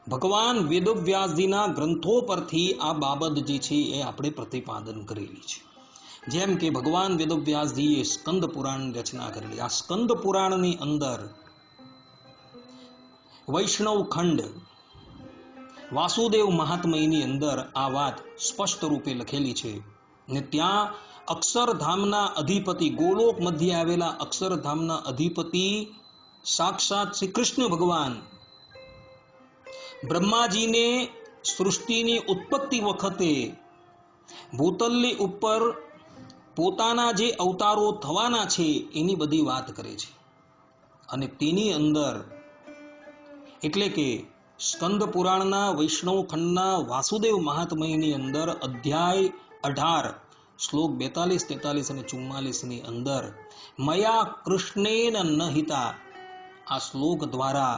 ભગવાન વેદવ્યાસજીના ગ્રંથો પરથી આ બાબત જે છે એ આપણે પ્રતિપાદન કરેલી છે. જેમ કે ભગવાન વેદવ્યાસજીએ સ્કંદ પુરાણની રચના કરેલી. આ સ્કંદ પુરાણની અંદર વૈષ્ણવ ખંડ વાસુદેવ મહાત્મયની અંદર આ વાત સ્પષ્ટ રૂપે લખેલી છે. ને ત્યાં અક્ષરધામના અધિપતિ, ગોલોક મધ્ય આવેલા અક્ષરધામના અધિપતિ સાક્ષાત શ્રી કૃષ્ણ ભગવાન બ્રહ્માજીને સૃષ્ટિની ઉત્પત્તિ વખતે ભૂતલની ઉપર પોતાના જે અવતારો થવાના છે એની બધી વાત કરે છે. અને તેની અંદર એટલે કે સ્કંદ પુરાણના વૈષ્ણવ ખંડના વાસુદેવ મહાત્મયની અંદર અધ્યાય 18 શ્લોક 42, 43 અને 44 ની અંદર મયા કૃષ્ણેન નહિતા આ શ્લોક દ્વારા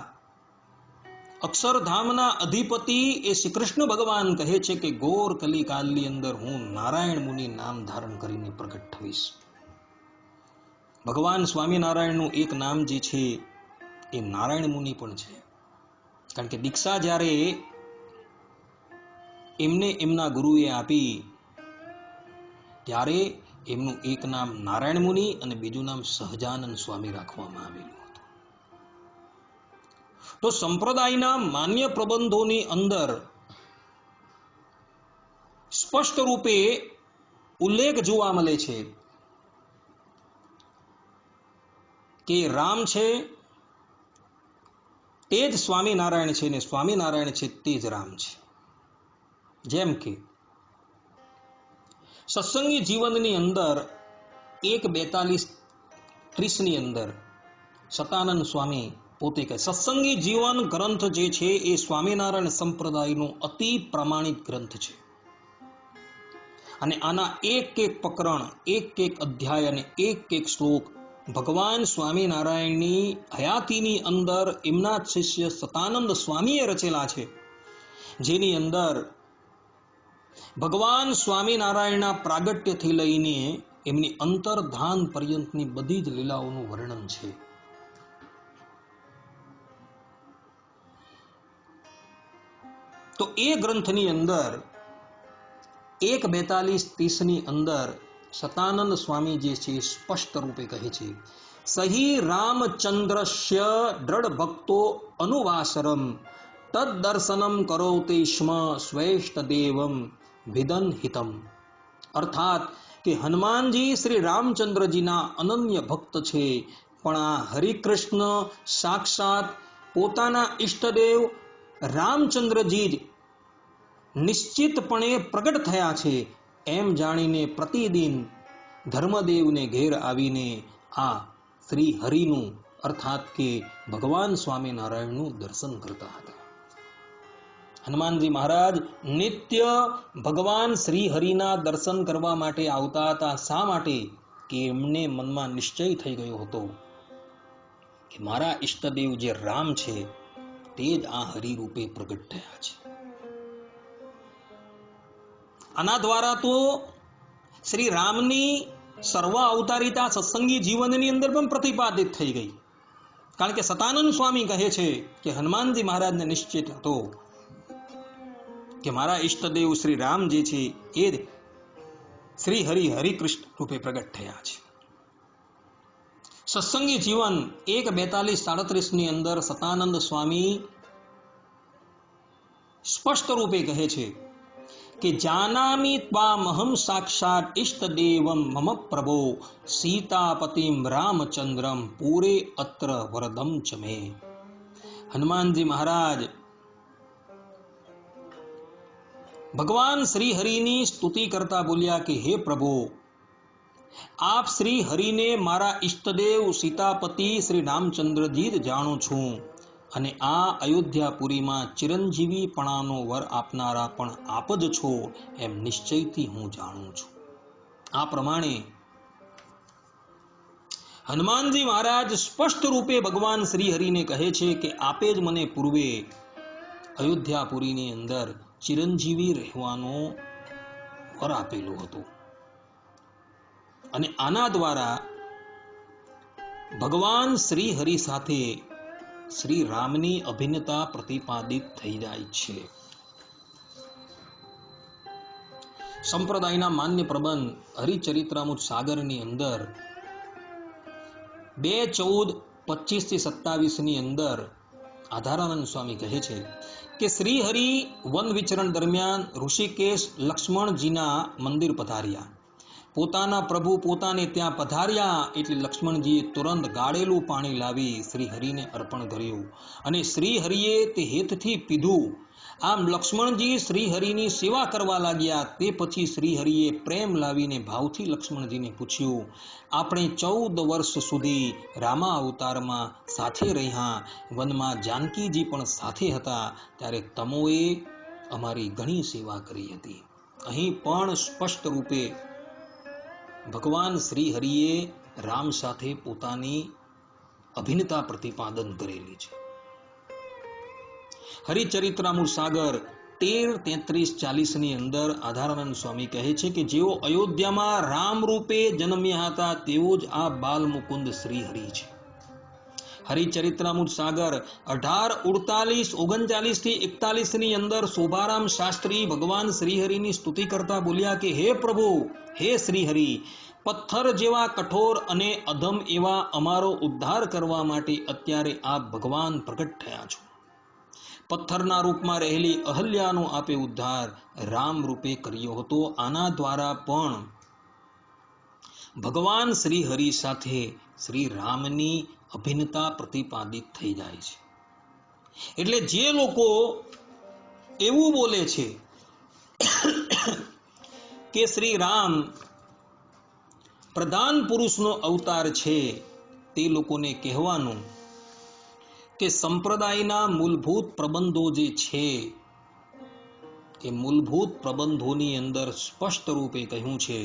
અક્ષરધામના અધિપતિ એ શ્રી કૃષ્ણ ભગવાન કહે છે કે ઘોર કલિકાલની અંદર હું નારાયણ મુનિ નામ ધારણ કરીને પ્રગટ થઈશ. ભગવાન સ્વામિનારાયણનું એક નામ જે છે એ નારાયણ મુનિ પણ છે. કારણ કે દીક્ષા જ્યારે એમને એમના ગુરુએ આપી ત્યારે એમનું એક નામ નારાયણ મુનિ અને બીજું નામ સહજાનંદ સ્વામી રાખવામાં આવેલું હતું. તો સંપ્રદાયના માન્ય પ્રબંધોની અંદર સ્પષ્ટ રૂપે ઉલ્લેખ જોવા મળે છે કે રામ છે તે જ સ્વામિનારાયણ છે ને સ્વામિનારાયણ છે તે જ રામ છે. જેમ કે સત્સંગી જીવનની અંદર 1:42-30 ની અંદર સતાનંદ સ્વામી પોતે કહે સત્સંગી જીવન ગ્રંથ જે છે એ સ્વામિનારાયણ સંપ્રદાયનો અતિ પ્રમાણિત ગ્રંથ છે. અને આના એક પ્રકરણ, એક અધ્યાય અને એક શ્લોક ભગવાન સ્વામિનારાયણની હયાતીની અંદર એમના શિષ્ય સતાનંદ સ્વામીએ રચેલા છે. જેની અંદર ભગવાન સ્વામિનારાયણના પ્રાગટ્યથી લઈને એમની અંતર્ધાન પર્યંતની બધી જ લીલાઓનું વર્ણન છે. તો એ ગ્રંથની અંદર 1:42-30 ની અંદર સતાનંદ સ્વામી જે છે સ્પષ્ટ રૂપે કહે છે સહી રામચંદ્રસ્ય દ્રઢ ભક્તો અનુવાસરમ તદ દર્શનમ કરોતે સ્મ શ્રેષ્ઠ દેવમ વિદન હિતમ. અર્થાત કે હનુમાનજી શ્રી રામચંદ્રજીના અનન્ય ભક્ત છે, પણ આ હરિકૃષ્ણ સાક્ષાત પોતાના ઈષ્ટદેવ રામચંદ્રજી જ નિશ્ચિતપણે પ્રગટ થયા છે એમ જાણીને પ્રતિદિન ધર્મદેવને ઘેર આવીને આ શ્રી હરિનું અર્થાત કે ભગવાન સ્વામિનારાયણનું દર્શન કરતા હતા. હનુમાનજી મહારાજ નિત્ય ભગવાન શ્રી હરિના દર્શન કરવા માટે આવતા હતા. શા માટે? કે એમને મનમાં નિશ્ચય થઈ ગયો હતો કે મારા ઈષ્ટદેવ જે રામ છે તે જ આ હરિ રૂપે પ્રગટ થયા છે. આના દ્વારા તો શ્રી રામની સર્વ અવતારિતા સત્સંગી જીવનની અંદર પણ પ્રતિપાદિત થઈ ગઈ. કારણ કે સતાનંદ સ્વામી કહે છે કે હનુમાનજી મહારાજને નિશ્ચિત હતો કે મારા ઈષ્ટદેવ શ્રી રામ જે છે એ જ શ્રી હરિકૃષ્ણ રૂપે પ્રગટ થયા છે. સત્સંગી જીવન 1:42-37 ની અંદર સતાનંદ સ્વામી સ્પષ્ટ રૂપે કહે છે કે જાનામિ ત્વામહં સાક્ષાત ઈષ્ટદેવમ મમ પ્રભો સીતાપતિમ રામચંદ્રમ પૂરે અત્ર વરદમ ચ મે. હનુમાનજી મહારાજ ભગવાન શ્રી હરિની સ્તુતિ કરતા બોલ્યા કે હે પ્રભુ, આપ શ્રી હરિને મારા ઈષ્ટદેવ સીતાપતિ શ્રી રામચંદ્રજી જ જાણું છું, અને આ અયોધ્યાપુરીમાં ચિરંજીવીપણાનો વર આપનારા પણ આપ જ છો એમ નિશ્ચયથી હું જાણું છું. આ પ્રમાણે હનુમાનજી મહારાજ સ્પષ્ટ રૂપે ભગવાન શ્રી હરિને કહે છે કે આપે જ મને પૂર્વે અયોધ્યાપુરીની અંદર ચિરંજીવી રહેવાનો વર આપેલો હતો, અને આના દ્વારા ભગવાન શ્રી હરિ સાથે શ્રી રામની અભિન્નતા પ્રતિપાદિત થઈ જાય છે. સંપ્રદાયના માન્ય પ્રબંધ હરિચરિત્રામૃત સાગરની અંદર 2:14-25-27 ની અંદર આધારાનંદ સ્વામી કહે છે કે શ્રી હરિ વન વિચરણ દરમિયાન ઋષિકેશ લક્ષ્મણજીના મંદિર પધાર્યા. પોતાના પ્રભુ પોતાને ત્યાં પધાર્યા એટલે લક્ષ્મણજીએ તુરંત ગાળેલું પાણી લાવી શ્રી હરિને અર્પણ કર્યું, અને શ્રી હરિએ તે હેતથી પીધું. આમ લક્ષ્મણજી શ્રી હરિની સેવા કરવા લાગ્યા. તે પછી શ્રી હરિએ પ્રેમ લાવીને ભાવથી લક્ષ્મણજીને પૂછ્યું, આપણે 14 વર્ષ સુધી રામા અવતારમાં સાથે રહ્યા, વનમાં જાનકીજી પણ સાથે હતા, ત્યારે તમોએ અમારી ઘણી સેવા કરી હતી. અહીં પણ સ્પષ્ટ રૂપે ભગવાન શ્રી હરિએ રામ સાથે પોતાની અભિન્નતા પ્રતિપાદન કરેલી છે. હરિચરિત્રામૃત સાગર 13:33-40 ની અંદર આધારાનંદ સ્વામી કહે છે કે જેઓ અયોધ્યામાં રામ રૂપે જન્મ્યા હતા તેવો જ આ બાલ મુકુંદ શ્રી હરિ છે. હરિચરિત્રામૃત સાગર 18:39-39 ની અંદર શોભારામ શાસ્ત્રી ભગવાન શ્રી હરિની સ્તુતિ કરતા બોલ્યા કે હે પ્રભુ, હે શ્રી હરિ, પથ્થર જેવા કઠોર અને અધમ એવા અમારો ઉદ્ધાર કરવા માટે અત્યારે આપ ભગવાન પ્રગટ થયા છો. પથ્થરના રૂપમાં રહેલી અહલ્યાનો આપે ઉદ્ધાર રામ રૂપે કર્યો હતો. આના દ્વારા પણ ભગવાન શ્રી હરિ સાથે શ્રી રામની અભિન્નતા પ્રતિપાદિત થઈ જાય છે. એટલે જે લોકો એવું બોલે છે કે શ્રી રામ પ્રધાન પુરુષનો અવતાર છે, તે લોકોને કહેવાનું કે સંપ્રદાયના મૂળભૂત પ્રબંધો જે છે એ મૂળભૂત પ્રબંધોની અંદર સ્પષ્ટ રૂપે કહ્યું છે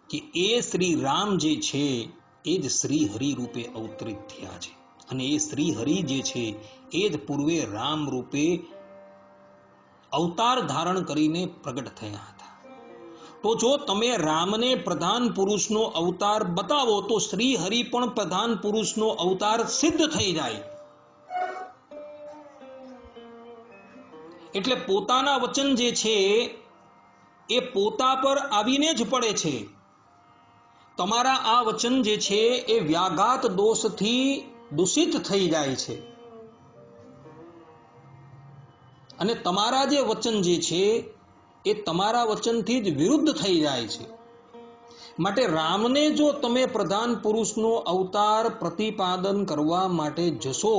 કે એ શ્રી રામ જે છે એ જ શ્રી હરિ રૂપે અવતરિત થયા છે, અને એ શ્રી હરિ જે છે એ જ પૂર્વે રામ રૂપે અવતાર ધારણ કરીને પ્રગટ થયા હતા. તો જો તમે રામને પ્રધાન પુરુષનો અવતાર બતાવો તો શ્રી હરિ પણ પ્રધાન પુરુષનો અવતાર સિદ્ધ થઈ જાય. એટલે પોતાના વચન જે છે એ પોતા પર આવીને જ પડે છે. તમારા આ વચન જે છે એ વ્યાઘાત દોષથી દૂષિત થઈ જાય છે, અને તમારા જે વચન જે છે એ તમારા વચનથી જ વિરુદ્ધ થઈ જાય છે. માટે રામને જો તમે પ્રધાન પુરુષનો અવતાર પ્રતિપાદન કરવા માટે જશો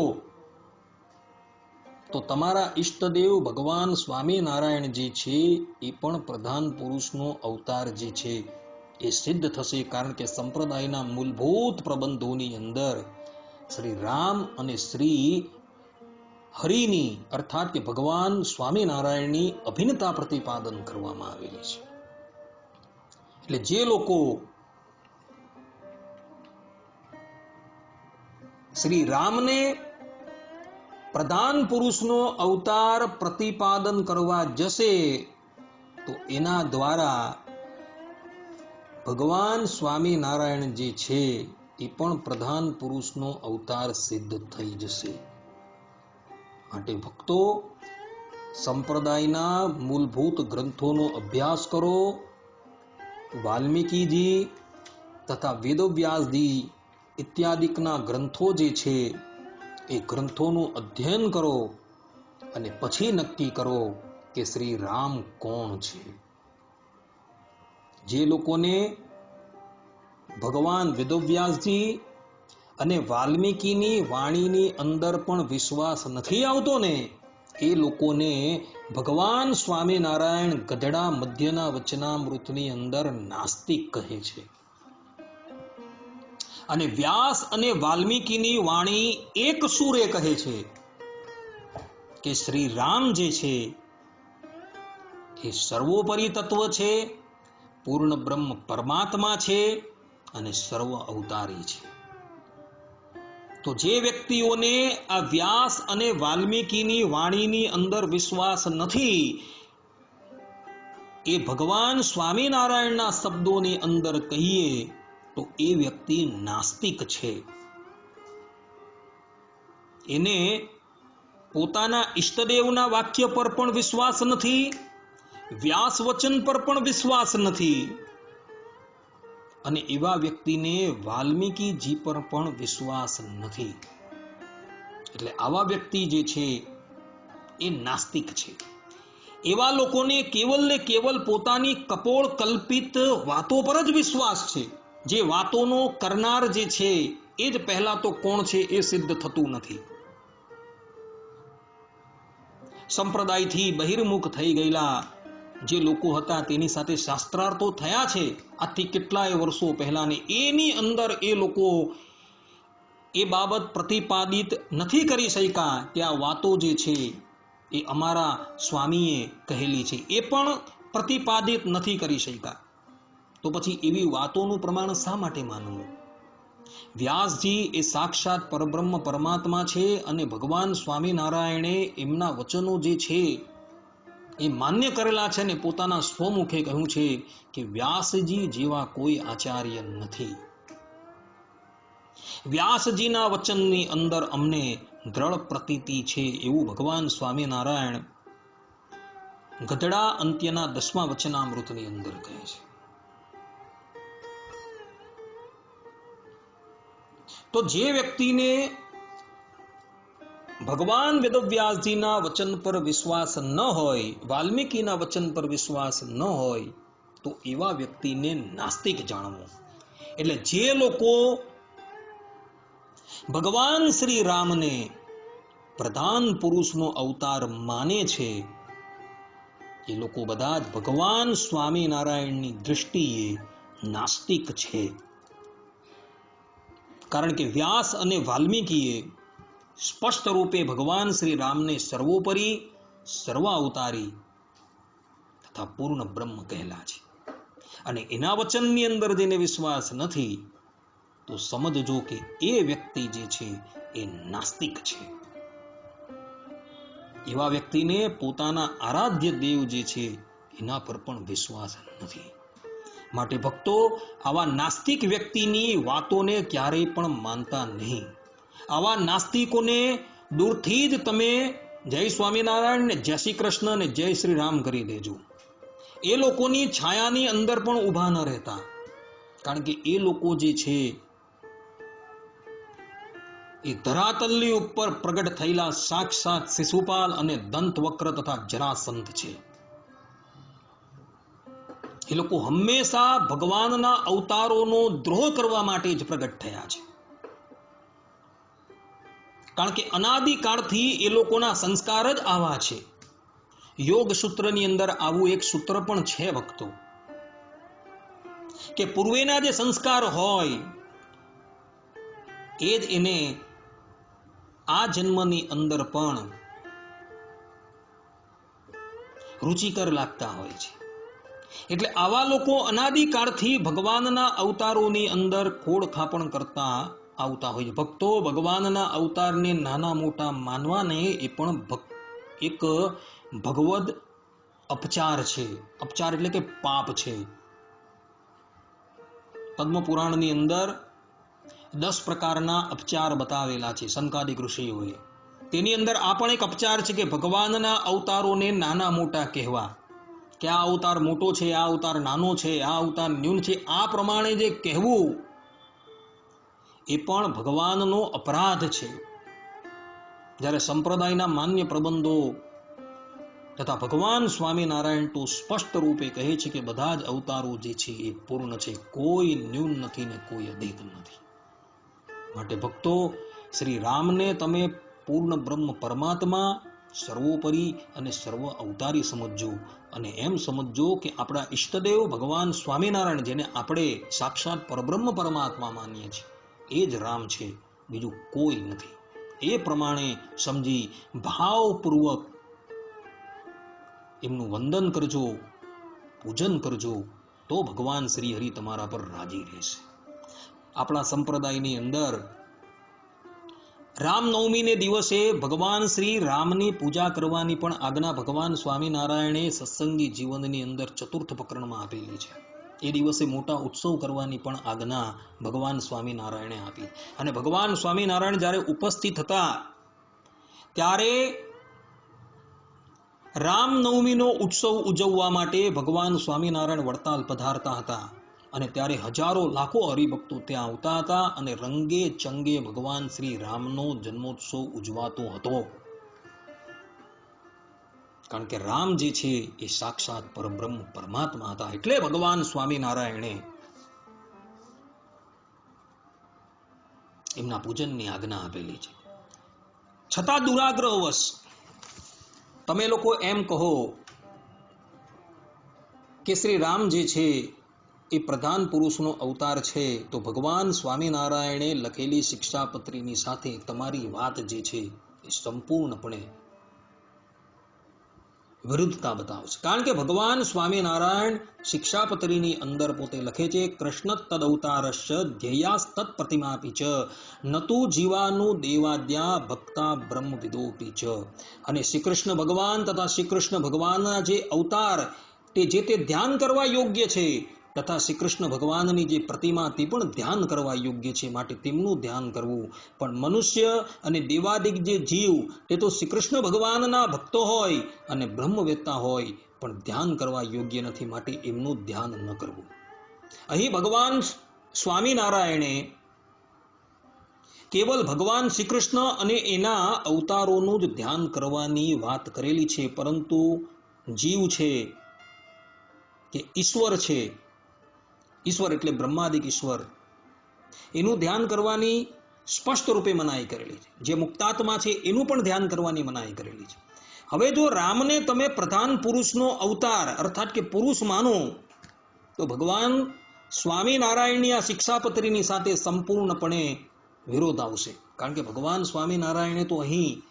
તો તમારા ઈષ્ટદેવ ભગવાન સ્વામિનારાયણ જે છે એ પણ પ્રધાન પુરુષનો અવતાર જે છે એ સિદ્ધ થશે. કારણ કે સંપ્રદાયના મૂળભૂત પ્રબંધોની અંદર શ્રી રામ અને શ્રી હરિની અર્થાત કે ભગવાન સ્વામિનારાયણની અભિન્નતા પ્રતિપાદન કરવામાં આવેલી છે. એટલે જે લોકો શ્રી રામને પ્રધાન પુરુષનો અવતાર પ્રતિપાદન કરવા જશે તો એના દ્વારા ભગવાન સ્વામિનારાયણ જે છે એ પણ પ્રધાન પુરુષનો અવતાર સિદ્ધ થઈ જશે. માટે ભક્તો, સંપ્રદાયના મૂળભૂત ગ્રંથોનો અભ્યાસ કરો. વાલ્મીકીજી તથા વેદવ્યાસજી ઇત્યાદિકના ગ્રંથો જે છે એ ગ્રંથોનું અધ્યયન કરો અને પછી નક્કી કરો કે શ્રી રામ કોણ છે. જે લોકોને ભગવાન વેદવ્યાસજી અને વાલ્મીકીની વાણીની અંદર પણ વિશ્વાસ નથી આવતો ને એ લોકોને ભગવાન સ્વામિનારાયણ ગઢડા મધ્યના વચનામૃતની અંદર નાસ્તિક કહે છે. અને વ્યાસ અને વાલ્મીકીની વાણી એક સુરે કહે છે કે શ્રી રામ જે છે એ સર્વોપરી તત્વ છે, પૂર્ણ બ્રહ્મ પરમાત્મા છે અને સર્વ અવતારી છે. તો જે વ્યક્તિઓને આ વ્યાસ અને વાલ્મીકીની વાણીની અંદર વિશ્વાસ નથી, એ ભગવાન સ્વામિનારાયણના શબ્દોની અંદર કહીએ તો એ વ્યક્તિ નાસ્તિક છે. એને પોતાના ઈષ્ટદેવના વાક્ય પર પણ વિશ્વાસ નથી, વ્યાસ વચન પર પણ વિશ્વાસ નથી, અને એવા વ્યક્તિને વાલ્મીકીજી પર પણ વિશ્વાસ નથી. એટલે આવા વ્યક્તિ જે છે એ નાસ્તિક છે. એવા લોકોને કેવલ ને કેવલ પોતાની કપોળ કલ્પિત વાતો પર જ વિશ્વાસ છે. જે વાતોનો કરનાર જે છે એ જ પહેલા તો કોણ છે એ સિદ્ધ થતું નથી. સંપ્રદાયથી બહિર્મુખ થઈ ગયેલા જે લોકો હતા તેની સાથે શાસ્ત્રાર્થો થયા છે આજથી કેટલાય વર્ષો પહેલાની, એની અંદર એ લોકો એ બાબત પ્રતિપાદિત નથી કરી શક્યા કે આ વાતો જે છે એ અમારા સ્વામીએ કહેલી છે, એ પણ પ્રતિપાદિત નથી કરી શક્યા. તો પછી એવી વાતોનું પ્રમાણ શા માટે માનવું? વ્યાસજી એ સાક્ષાત પરબ્રહ્મ પરમાત્મા છે અને ભગવાન સ્વામિનારાયણે એમના વચનો જે છે એ માન્ય કરેલા છે ને પોતાના સ્વમુખે કહ્યું છે કે વ્યાસજી જેવા કોઈ આચાર્ય નથી. વ્યાસજીના વચનની અંદર અમને દ્રઢ પ્રતીતિ છે એવું ભગવાન સ્વામિનારાયણ ગઢડા અંત્યના 10મા વચનામૃતની અંદર કહે છે. તો જે વ્યક્તિને ભગવાન વેદવ્યાસજીના વચન પર વિશ્વાસ ન હોય, વાલ્મીકીના વચન પર વિશ્વાસ ન હોય, તો એવા વ્યક્તિને નાસ્તિક જાણવો. એટલે જે લોકો ભગવાન શ્રી રામને પ્રધાન પુરુષનો અવતાર માને છે એ લોકો બધા જ ભગવાન સ્વામિનારાયણની દૃષ્ટિએ નાસ્તિક છે. કારણ કે વ્યાસ અને વાલ્મીકીએ સ્પષ્ટ રૂપે ભગવાન શ્રી રામને સર્વોપરી, સર્વ અવતારી તથા પૂર્ણ બ્રહ્મ કહેલા છે. અને એના વચનની અંદર જેને વિશ્વાસ નથી તો સમજજો કે એ વ્યક્તિ જે છે એ નાસ્તિક છે. એવા વ્યક્તિને પોતાના આરાધ્ય દેવ જે છે એના પર પણ વિશ્વાસ નથી. માટે ભક્તો આવા નાસ્તિક વ્યક્તિની વાતોને ક્યારેય પણ માનતા નહીં. આવા નાસ્તિકોને દૂરથી જ તમે જય સ્વામિનારાયણ ને જય શ્રી કૃષ્ણ ને જય શ્રી રામ કરી દેજો. એ લોકોની છાયાની અંદર પણ ઊભા ન રહેતા. કારણ કે એ લોકો જે છે એ ધરાતલની ઉપર પ્રગટ થયેલા સાક્ષાત શિશુપાલ અને દંતવક્ર તથા જરાસંધ છે. એ લોકો હંમેશા ભગવાનના અવતારોનો દ્રોહ કરવા માટે જ પ્રગટ થયા છે. કારણ કે અનાદિકાળથી એ લોકોના સંસ્કાર જ આવા છે. યોગ સૂત્રની અંદર આવું એક સૂત્ર પણ છે ભક્તો, કે પૂર્વેના જે સંસ્કાર હોય એ જ એને આ જન્મની અંદર પણ રુચિકર લાગતા હોય છે. એટલે આવા લોકો અનાદિકાળથી ભગવાનના અવતારોની અંદર ખોડખાપણ કરતા આવતા હોય છે. ભક્તો ભગવાનના અવતારને નાના મોટા માનવાને એ પણ એક ભગવદ અપચાર છે. અપચાર એટલે કે પાપ છે. પદ્મ પુરાણની અંદર 10 પ્રકારના અપચાર બતાવેલા છે સંકાદિક ઋષિઓએ. તેની અંદર આ પણ એક અપચાર છે કે ભગવાનના અવતારોને નાના મોટા કહેવા, કે આ અવતાર મોટો છે, આ અવતાર નાનો છે, આ અવતાર ન્યૂન છે, આ પ્રમાણે જે કહેવું એ પણ ભગવાનનો અપરાધ છે. જ્યારે સંપ્રદાયના માન્ય પ્રબંધો તથા ભગવાન સ્વામિનારાયણ તો સ્પષ્ટ રૂપે કહે છે કે બધા જ અવતારો જે છે એ પૂર્ણ છે, કોઈ ન્યૂન નથી ને કોઈ અધિક નથી. માટે ભક્તો, શ્રી રામને તમે પૂર્ણ બ્રહ્મ પરમાત્મા, સર્વોપરી અને સર્વ અવતારી સમજજો. અને એમ સમજજો કે આપણા ઈષ્ટદેવ ભગવાન સ્વામિનારાયણ, જેને આપણે સાક્ષાત પરબ્રહ્મ પરમાત્મા માનીએ છીએ, એ જ રામ છે, બીજું કોઈ નથી. એ પ્રમાણે સમજી ભાવપૂર્વક એમનું વંદન કરજો, પૂજન કરજો, તો ભગવાન શ્રી હરિ તમારા પર રાજી રહેશે. આપણા સંપ્રદાયની અંદર રામનવમીને દિવસે ભગવાન શ્રી રામની પૂજા કરવાની પણ આજ્ઞા ભગવાન સ્વામિનારાયણે સત્સંગી જીવનની અંદર ચતુર્થ પ્રકરણમાં આપેલી છે. એ દિવસે મોટા ઉત્સવ કરવાની પણ આજ્ઞા ભગવાન સ્વામિનારાયણે આપી. અને ભગવાન સ્વામિનારાયણ જ્યારે ઉપસ્થિત હતા ત્યારે રામનવમીનો ઉત્સવ ઉજવવા માટે ભગવાન સ્વામિનારાયણ વડતાલ પધારતા હતા. અને ત્યારે હજારો લાખો હરિભક્તો ત્યાં આવતા હતા અને રંગે ચંગે ભગવાન શ્રી રામનો જન્મોત્સવ ઉજવાતો હતો. કારણ કે રામ જે છે એ સાક્ષાત પરબ્રહ્મ પરમાત્મા હતા. એટલે ભગવાન સ્વામિનારાયણે એમના પૂજનની આજ્ઞા આપેલી છે. છતાં દુરાગ્રહવશ તમે લોકો એમ કહો કે શ્રી રામ જે છે એ પ્રધાન પુરુષનો અવતાર છે, તો ભગવાન સ્વામિનારાયણે લખેલી શિક્ષાપત્રીની સાથે તમારી વાત જે છે એ સંપૂર્ણપણે વિરુદ્ધતા બતાવશે. કારણ કે ભગવાન સ્વામિનારાયણ શિક્ષાપત્રીની અંદર પોતે લખે છે, કૃષ્ણ તદ અવતારસ્ય ધ્યેયાસ્તત પ્રતિમાપી ચ નતુ જીવાનું દેવાદ્યા ભક્તા બ્રહ્મવિદોપી ચ. અને શ્રી કૃષ્ણ ભગવાન તથા શ્રી કૃષ્ણ ભગવાનના જે અવતાર તે ધ્યાન કરવા યોગ્ય છે, તથા શ્રી કૃષ્ણ ભગવાનની જે પ્રતિમા તે પણ ધ્યાન કરવા યોગ્ય છે, માટે તેમનું ધ્યાન કરવું. પણ મનુષ્ય અને દેવાદિક જે જીવ તે તો શ્રી કૃષ્ણ ભગવાનના ભક્તો હોય અને બ્રહ્મવેત્તા હોય, પણ ધ્યાન કરવા યોગ્ય નથી, માટે એમનું ધ્યાન ન કરવું. અહીં ભગવાન સ્વામિનારાયણે કેવલ ભગવાન શ્રી કૃષ્ણ અને એના અવતારોનું જ ધ્યાન કરવાની વાત કરેલી છે, પરંતુ જીવ છે કે ઈશ્વર છે, ઈશ્વર એટલે બ્રહ્માદિક ઈશ્વર, એનું ધ્યાન કરવાની સ્પષ્ટ રૂપે મનાઈ કરેલી છે. જે મુક્તાત્મા છે એનું પણ ધ્યાન કરવાની મનાઈ કરેલી છે. હવે જો રામને તમે પ્રધાન પુરુષનો અવતાર અર્થાત કે પુરુષ માનો, તો ભગવાન સ્વામિનારાયણની આ શિક્ષાપત્રીની સાથે સંપૂર્ણપણે વિરોધ આવશે. કારણ કે ભગવાન સ્વામિનારાયણે તો અહીં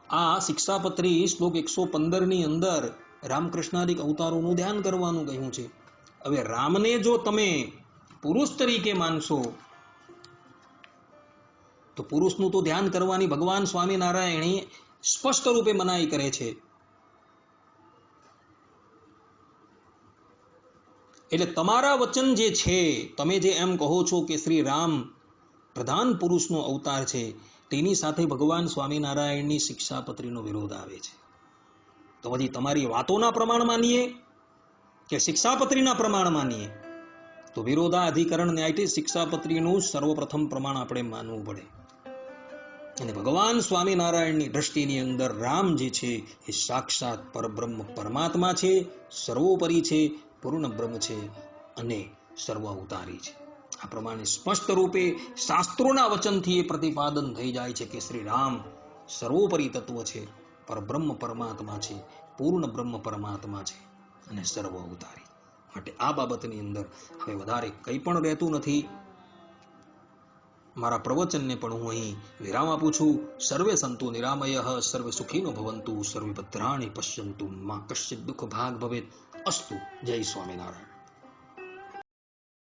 આ શિક્ષાપત્રી શ્લોક 115 ની અંદર રામકૃષ્ણાદિક અવતારોનું ધ્યાન કરવાનું કહ્યું છે. હવે રામને જો તમે પુરુષ તરીકે માનશો, તો પુરુષનું તો ધ્યાન કરવાની ભગવાન સ્વામિનારાયણ સ્પષ્ટ રૂપે મનાઈ કરે છે. એટલે તમારા વચન જે છે, તમે જે એમ કહો છો કે શ્રી રામ પ્રધાન પુરુષનો અવતાર છે, તેની સાથે ભગવાન સ્વામિનારાયણની શિક્ષાપત્રીનો વિરોધ આવે છે. તો પછી તમારી વાતોના પ્રમાણ માનીએ કે શિક્ષાપત્રીના પ્રમાણ માનીએ? તો વિરોધાધિકરણ ન્યાયથી શિક્ષાપત્રીનું સર્વપ્રથમ પ્રમાણ આપણે માનવું પડે. અને ભગવાન સ્વામિનારાયણની દ્રષ્ટિની અંદર રામ જે છે એ સાક્ષાત પરબ્રહ્મ પરમાત્મા છે, સર્વોપરી છે, પૂર્ણ બ્રહ્મ છે અને સર્વ અવતારી છે. આ પ્રમાણે સ્પષ્ટ રૂપે શાસ્ત્રોના વચનથી એ પ્રતિપાદન થઈ જાય છે કે શ્રી રામ સર્વોપરી તત્વ છે, પરબ્રહ્મ પરમાત્મા છે, પૂર્ણ બ્રહ્મ પરમાત્મા છે અને સર્વ અવતારી. માટે આ બાબતની અંદર હવે વધારે કંઈ પણ રહેતું નથી. મારા પ્રવચનને પણ હું અહીં વિરામ આપું છું. સર્વે સંતો નિરામયઃ, સર્વે સુખીનો ભવંતુ, સર્વે ભદ્રાણિ પશ્યંતુ, મા કશ્ચિત દુઃખ ભાગ ભવેત. અસ્તુ. જય સ્વામિનારાયણ.